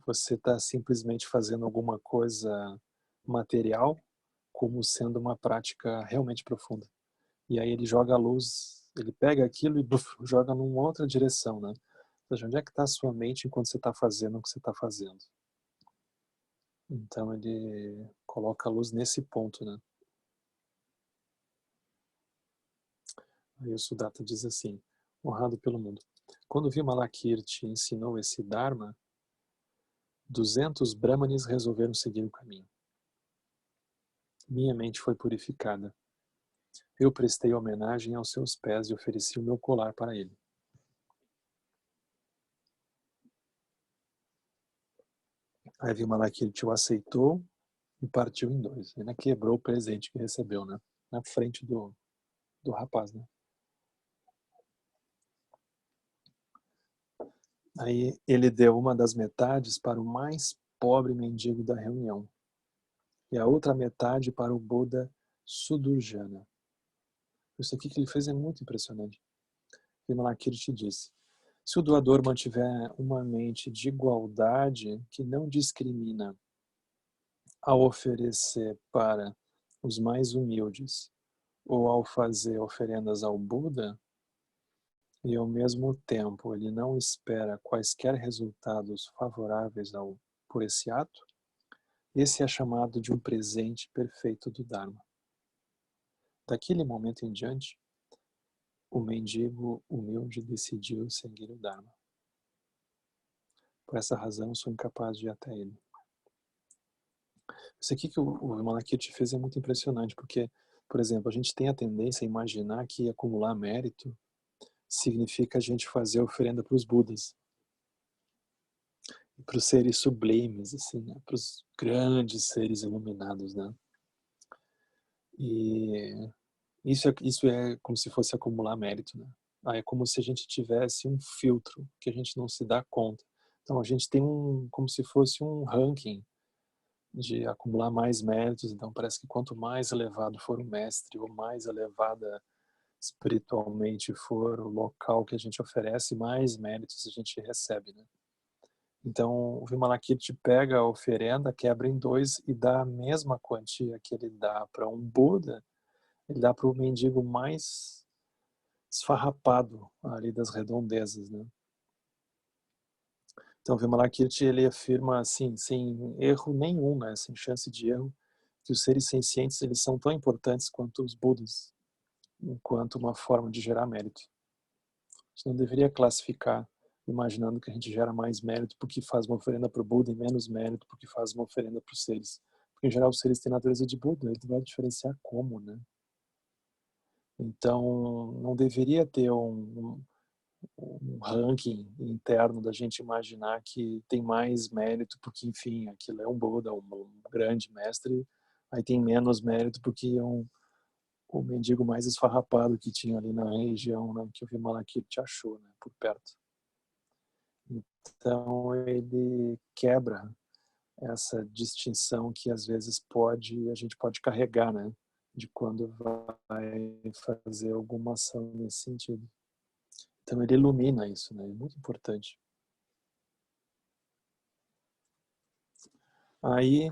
você está simplesmente fazendo alguma coisa material como sendo uma prática realmente profunda. E aí ele joga a luz, ele pega aquilo e joga numa outra direção, né? Ou seja, onde é que está a sua mente enquanto você está fazendo o que você está fazendo? Então ele coloca a luz nesse ponto, né? Aí o Sudatta diz assim: honrado pelo mundo. Quando Vimalakirti ensinou esse Dharma, 200 Brahmanes resolveram seguir o caminho. Minha mente foi purificada. Eu prestei homenagem aos seus pés e ofereci o meu colar para ele. Aí Vimalakirti o aceitou e partiu em dois. Ele quebrou o presente que recebeu, né? Na frente do rapaz, né? Aí ele deu uma das metades para o mais pobre mendigo da reunião e a outra metade para o Buda Sudurjana. Isso aqui que ele fez é muito impressionante. Vimalakirti disse: se o doador mantiver uma mente de igualdade que não discrimina ao oferecer para os mais humildes ou ao fazer oferendas ao Buda, e ao mesmo tempo ele não espera quaisquer resultados favoráveis por esse ato, esse é chamado de um presente perfeito do Dharma. Daquele momento em diante, o mendigo humilde decidiu seguir o Dharma. Por essa razão, sou incapaz de ir até ele. Isso aqui que o Vimalakirti fez é muito impressionante, porque, por exemplo, a gente tem a tendência a imaginar que acumular mérito significa a gente fazer oferenda para os Budas, para os seres sublimes, assim, né? Para os grandes seres iluminados, né? E isso é como se fosse acumular mérito, né? É como se a gente tivesse um filtro que a gente não se dá conta. Então a gente tem como se fosse um ranking de acumular mais méritos. Então parece que quanto mais elevado for o mestre, ou mais elevada espiritualmente for o local que a gente oferece, mais méritos a gente recebe, né? Então o Vimalakirti pega a oferenda, quebra em dois e dá a mesma quantia que ele dá para um Buda, ele dá para o mendigo mais esfarrapado ali das redondezas, né? Então, Vimalakirti ele afirma assim, sem erro nenhum, né, sem chance de erro, que os seres sencientes eles são tão importantes quanto os Budas, enquanto uma forma de gerar mérito. A gente não deveria classificar imaginando que a gente gera mais mérito porque faz uma oferenda para o Buda e menos mérito porque faz uma oferenda para os seres. Porque, em geral, os seres têm natureza de Buda, ele vai diferenciar como, né? Então, não deveria ter um ranking interno da gente imaginar que tem mais mérito porque, enfim, aquilo é um Buda, um grande mestre, aí tem menos mérito porque é o mendigo mais esfarrapado que tinha ali na região, né, que o Vimalakirti achou, né, por perto. Então ele quebra essa distinção que às vezes a gente pode carregar, né, de quando vai fazer alguma ação nesse sentido. Então ele ilumina isso, né, é muito importante. Aí,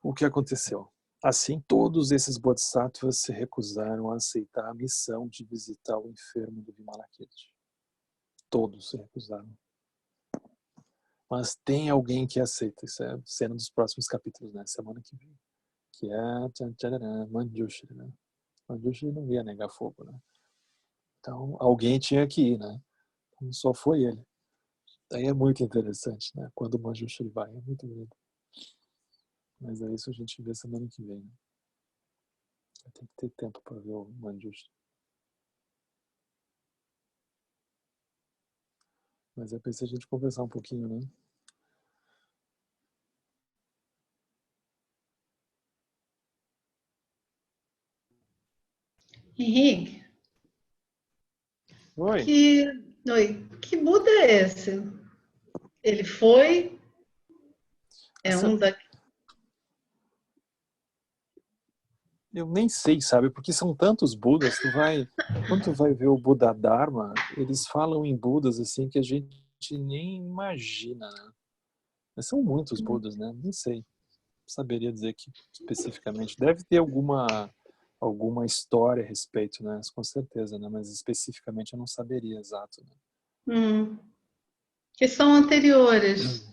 o que aconteceu? Assim, todos esses bodhisattvas se recusaram a aceitar a missão de visitar o enfermo do Vimalakirti. Todos se recusaram. Mas tem alguém que aceita. Isso é cena dos próximos capítulos, né? Semana que vem. Que é Manjushri, né? Manjushri não ia negar fogo, né? Então, alguém tinha que ir, né? Então, só foi ele. Daí é muito interessante, né? Quando o Manjushri vai, é muito lindo. Mas é isso a gente vê semana que vem, né? Tem que ter tempo para ver o Manjushri. Mas eu pensei a gente conversar um pouquinho, né? Henrique, Oi. que Buda é esse? Ele foi? É Essa, um da. eu nem sei, sabe? Porque são tantos Budas. Quando tu vai ver o Buda Dharma, eles falam em Budas assim que a gente nem imagina, né? Mas são muitos Budas, né? Nem sei. Saberia dizer que especificamente deve ter alguma história a respeito, né? Com certeza, né? Mas especificamente eu não saberia exato, né? Que são anteriores,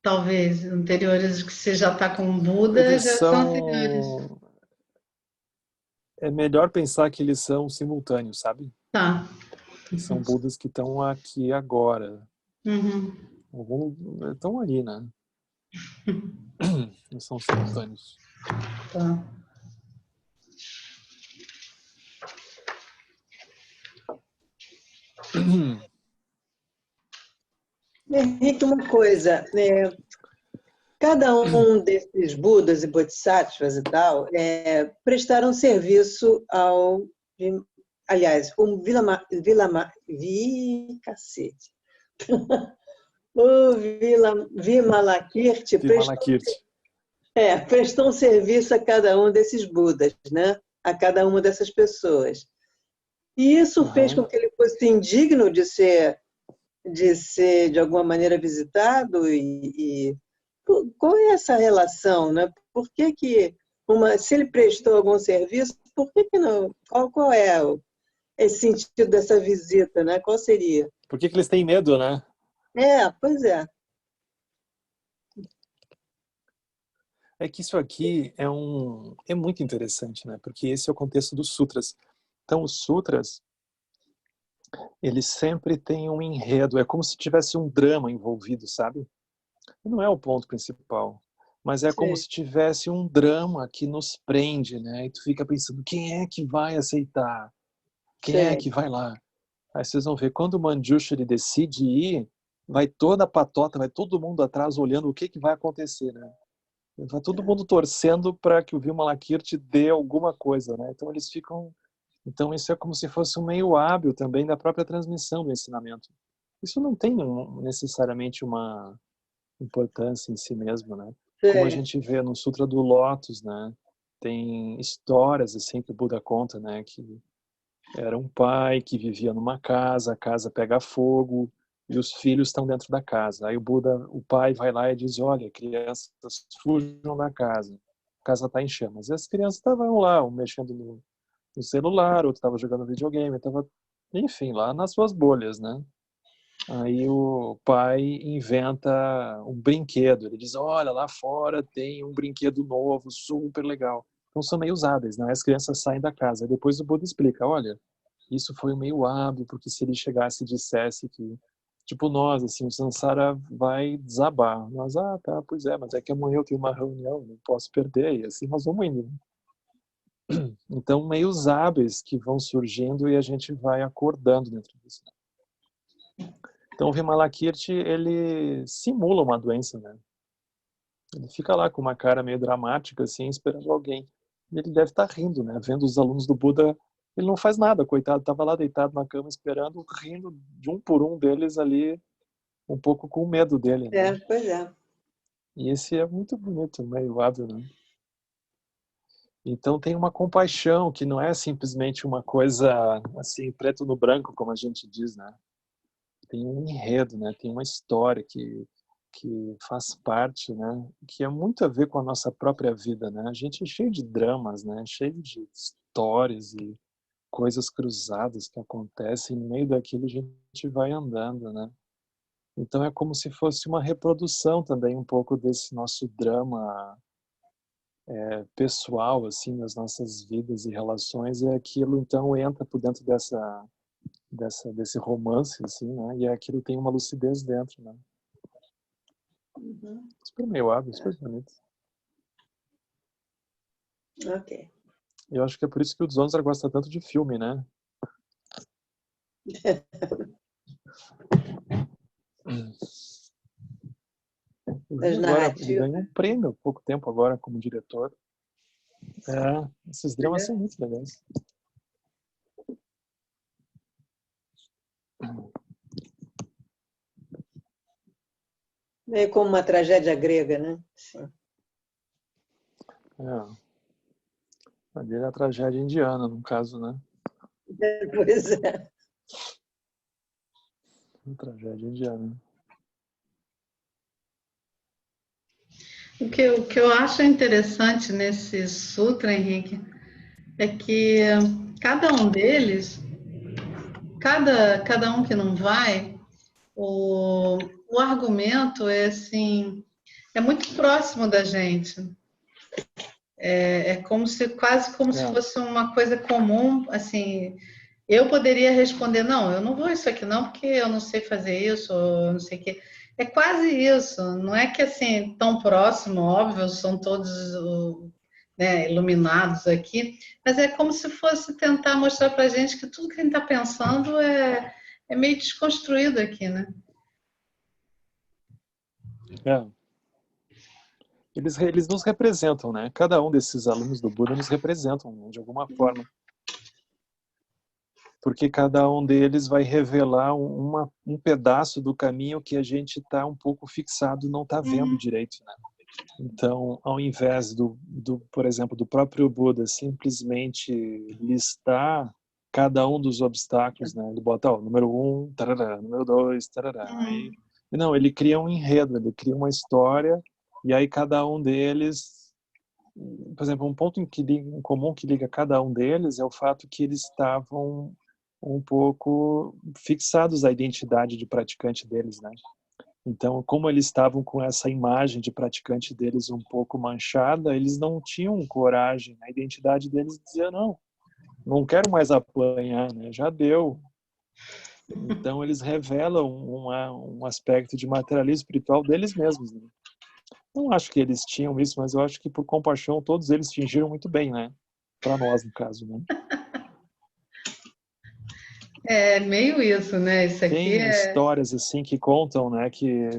talvez. Anteriores que você já está com o Buda, Eles já são anteriores. são é melhor pensar que eles são simultâneos, sabe? Tá. São Budas que estão aqui agora. Uhum. Estão ali, né? Eles são simultâneos. Tá. Henrique, uma coisa, cada um desses Budas e Bodhisattvas e tal prestaram serviço ao, aliás, cacete. O Vimalakirti Vimalakirti. prestou um serviço a cada um desses Budas, né? A cada uma dessas pessoas. E isso fez com que ele fosse indigno de ser de alguma maneira visitado qual é essa relação, né? Por que se ele prestou algum serviço, por que não? Qual é esse sentido dessa visita, né? Qual seria? Por que eles têm medo, né? Pois é. É que isso aqui é muito interessante, né? Porque esse é o contexto dos sutras. Então, os sutras, eles sempre têm um enredo, é como se tivesse um drama envolvido, sabe? Não é o ponto principal, mas é como Sim. se tivesse um drama que nos prende, né? E tu fica pensando, quem é que vai aceitar? Quem é Sim. que vai lá? Aí vocês vão ver, quando o Manjushri decide ir, vai toda a patota, vai todo mundo atrás olhando o que vai acontecer, né? Vai todo mundo torcendo para que o Vimalakirti dê alguma coisa, né? Então eles ficam... Então isso é como se fosse um meio hábil também da própria transmissão do ensinamento. Isso não tem necessariamente uma importância em si mesmo, né? Como a Sim. gente vê no Sutra do Lótus, né? Tem histórias assim que o Buda conta, né? Que era um pai que vivia numa casa, a casa pega fogo e os filhos estão dentro da casa. Aí o pai vai lá e diz: olha, crianças, fujam da casa. A casa está em chamas. E as crianças estavam lá, um mexendo no celular, outro estava jogando videogame, estava, enfim, lá nas suas bolhas, né? Aí o pai inventa um brinquedo. Ele diz: olha, lá fora tem um brinquedo novo, super legal. Então são meio usáveis, né? As crianças saem da casa. Depois o Buda explica: olha, isso foi meio hábil, porque se ele chegasse e dissesse que, tipo nós, assim, o Sansara vai desabar. Nós, tá, pois é, mas é que amanhã eu tenho uma reunião, não posso perder, e assim nós vamos indo. Então, meios hábeis que vão surgindo e a gente vai acordando dentro disso. Então, o Vimalakirti, ele simula uma doença, né? Ele fica lá com uma cara meio dramática, assim, esperando alguém. E ele deve estar rindo, né? Vendo os alunos do Buda, ele não faz nada, coitado, estava lá deitado na cama esperando, rindo de um por um deles ali, um pouco com medo dele, né? Pois é. E esse é muito bonito, meio hábil, né? Então tem uma compaixão que não é simplesmente uma coisa assim, preto no branco, como a gente diz, né? Tem um enredo, né? Tem uma história que que faz parte, né? Que é muito a ver com a nossa própria vida, né? A gente é cheio de dramas, né? Cheio de histórias e coisas cruzadas que acontecem, e no meio daquilo a gente vai andando, né? Então é como se fosse uma reprodução também um pouco desse nosso drama pessoal, assim, nas nossas vidas e relações, e aquilo então entra por dentro desse romance, assim, né? E aquilo tem uma lucidez dentro, né? Uhum. Super meio hábil, super bonito. Ok. Eu acho que é por isso que o Dzonzar gosta tanto de filme, né? Eu vi Das agora, ele narrativas. ganhou um prêmio há pouco tempo agora como diretor. Esses dramas são muito legais. Meio como uma tragédia grega, né? Sim. Ali é a tragédia indiana, no caso, né? Pois é. Uma tragédia indiana. O que eu acho interessante nesse sutra, Henrique, é que cada um deles, cada um que não vai, o argumento é assim, é muito próximo da gente. É como se quase como se fosse uma coisa comum, assim. Eu poderia responder, não, eu não vou isso aqui não, porque eu não sei fazer isso, ou eu não sei o quê. É quase isso, não é que assim, tão próximo, óbvio, são todos né, iluminados aqui, mas é como se fosse tentar mostrar para a gente que tudo que a gente está pensando é meio desconstruído aqui, né? Eles nos representam, né? Cada um desses alunos do Buda nos representam, né? De alguma forma. Porque cada um deles vai revelar um pedaço do caminho que a gente está um pouco fixado, não está vendo direito, né? Então, ao invés por exemplo, do próprio Buda simplesmente listar cada um dos obstáculos, né? Ele bota, número 1, tarará, número 2, tarará. Aí, não, ele cria um enredo, ele cria uma história, e aí cada um deles, por exemplo, um ponto em comum que liga cada um deles é o fato que eles estavam um pouco fixados à identidade de praticante deles, né? Então, como eles estavam com essa imagem de praticante deles um pouco manchada, eles não tinham coragem. A identidade deles dizia, não quero mais apanhar, né? Já deu. Então, eles revelam um aspecto de materialismo espiritual deles mesmos, né? Não acho que eles tinham isso, mas eu acho que por compaixão todos eles fingiram muito bem, né? Para nós, no caso, né? É meio isso, né? Isso aqui Tem histórias assim que contam, né, que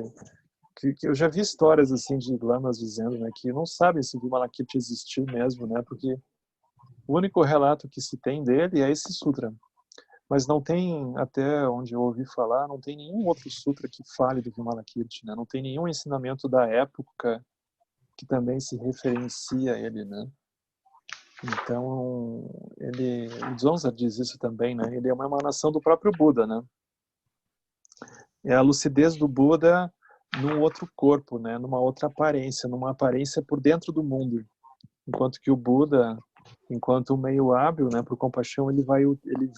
eu já vi histórias assim de lamas dizendo, né, que não sabem se o Vimalakirti existiu mesmo, né, porque o único relato que se tem dele é esse sutra, mas não tem, até onde eu ouvi falar, não tem nenhum outro sutra que fale do Vimalakirti, né, não tem nenhum ensinamento da época que também se referencia a ele, né. Então, o Dzongzar diz isso também, né, ele é uma emanação do próprio Buda, né. É a lucidez do Buda num outro corpo, né? Numa outra aparência, numa aparência por dentro do mundo. Enquanto que o Buda, enquanto meio hábil, né, por compaixão, ele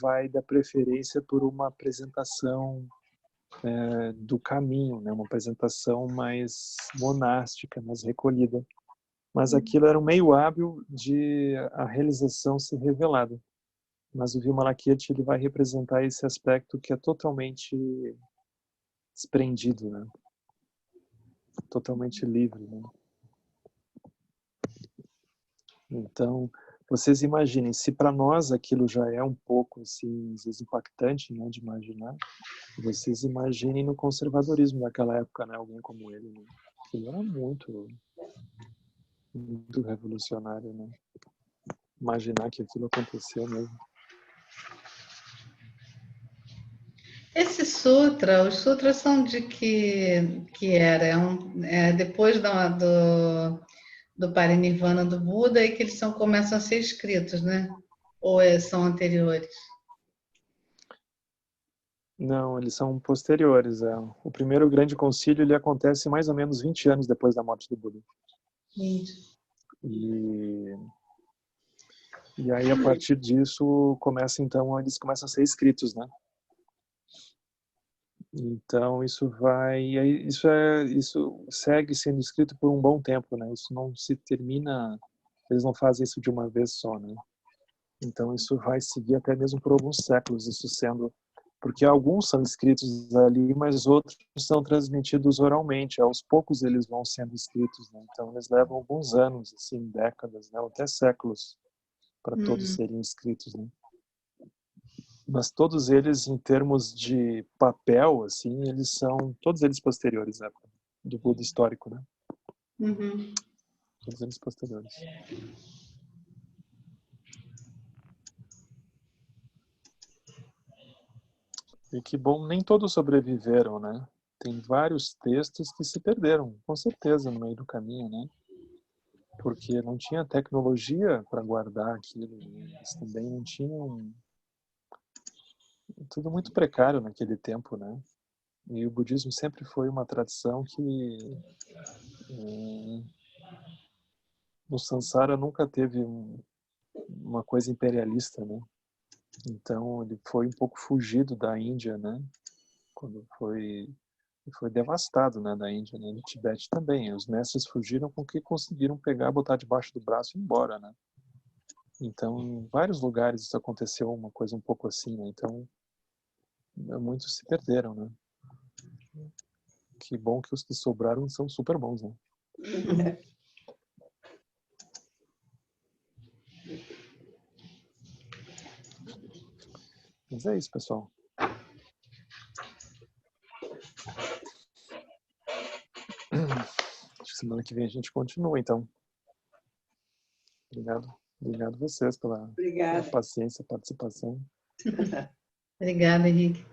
vai dar preferência por uma apresentação do caminho, né? Uma apresentação mais monástica, mais recolhida. Mas aquilo era um meio hábil de a realização ser revelada. Mas o Vimalakirti ele vai representar esse aspecto que é totalmente desprendido, né? Totalmente livre, né? Então, vocês imaginem, se para nós aquilo já é um pouco assim, às vezes impactante, né, de imaginar, vocês imaginem no conservadorismo daquela época, né, alguém como ele, né? Aquilo era muito, muito revolucionário, né? Imaginar que aquilo aconteceu mesmo. Esse sutra, os sutras são de que era? Depois do Parinirvana do Buda e que eles começam a ser escritos, né? Ou são anteriores? Não, eles são posteriores. O primeiro grande concílio ele acontece mais ou menos 20 anos depois da morte do Buda. Isso. E aí, a partir disso, eles começam a ser escritos, né? Então, isso segue sendo escrito por um bom tempo, né? Isso não se termina, eles não fazem isso de uma vez só, né? Então, isso vai seguir até mesmo por alguns séculos, porque alguns são escritos ali, mas outros são transmitidos oralmente. Aos poucos eles vão sendo escritos, né? Então, eles levam alguns anos, assim, décadas, né? Ou até séculos, para todos serem escritos, né? Mas todos eles, em termos de papel, assim, todos eles posteriores, né? Do Buda histórico, né? Uhum. Todos eles posteriores. E que bom, nem todos sobreviveram, né? Tem vários textos que se perderam, com certeza, no meio do caminho, né? Porque não tinha tecnologia para guardar aquilo, né? Eles também não tinham... Tudo muito precário naquele tempo, né? E o budismo sempre foi uma tradição que no Sansara nunca teve uma coisa imperialista, né? Então ele foi um pouco fugido da Índia, né? Quando foi devastado, né, da Índia, né? No Tibete também. Os mestres fugiram com o que conseguiram pegar, botar debaixo do braço e ir embora, né? Então, em vários lugares isso aconteceu uma coisa um pouco assim, né? Então, muitos se perderam, né? Que bom que os que sobraram são super bons, né? Mas é isso, pessoal. Acho que semana que vem a gente continua, então. Obrigado a vocês pela paciência, participação. Obrigada, Henrique.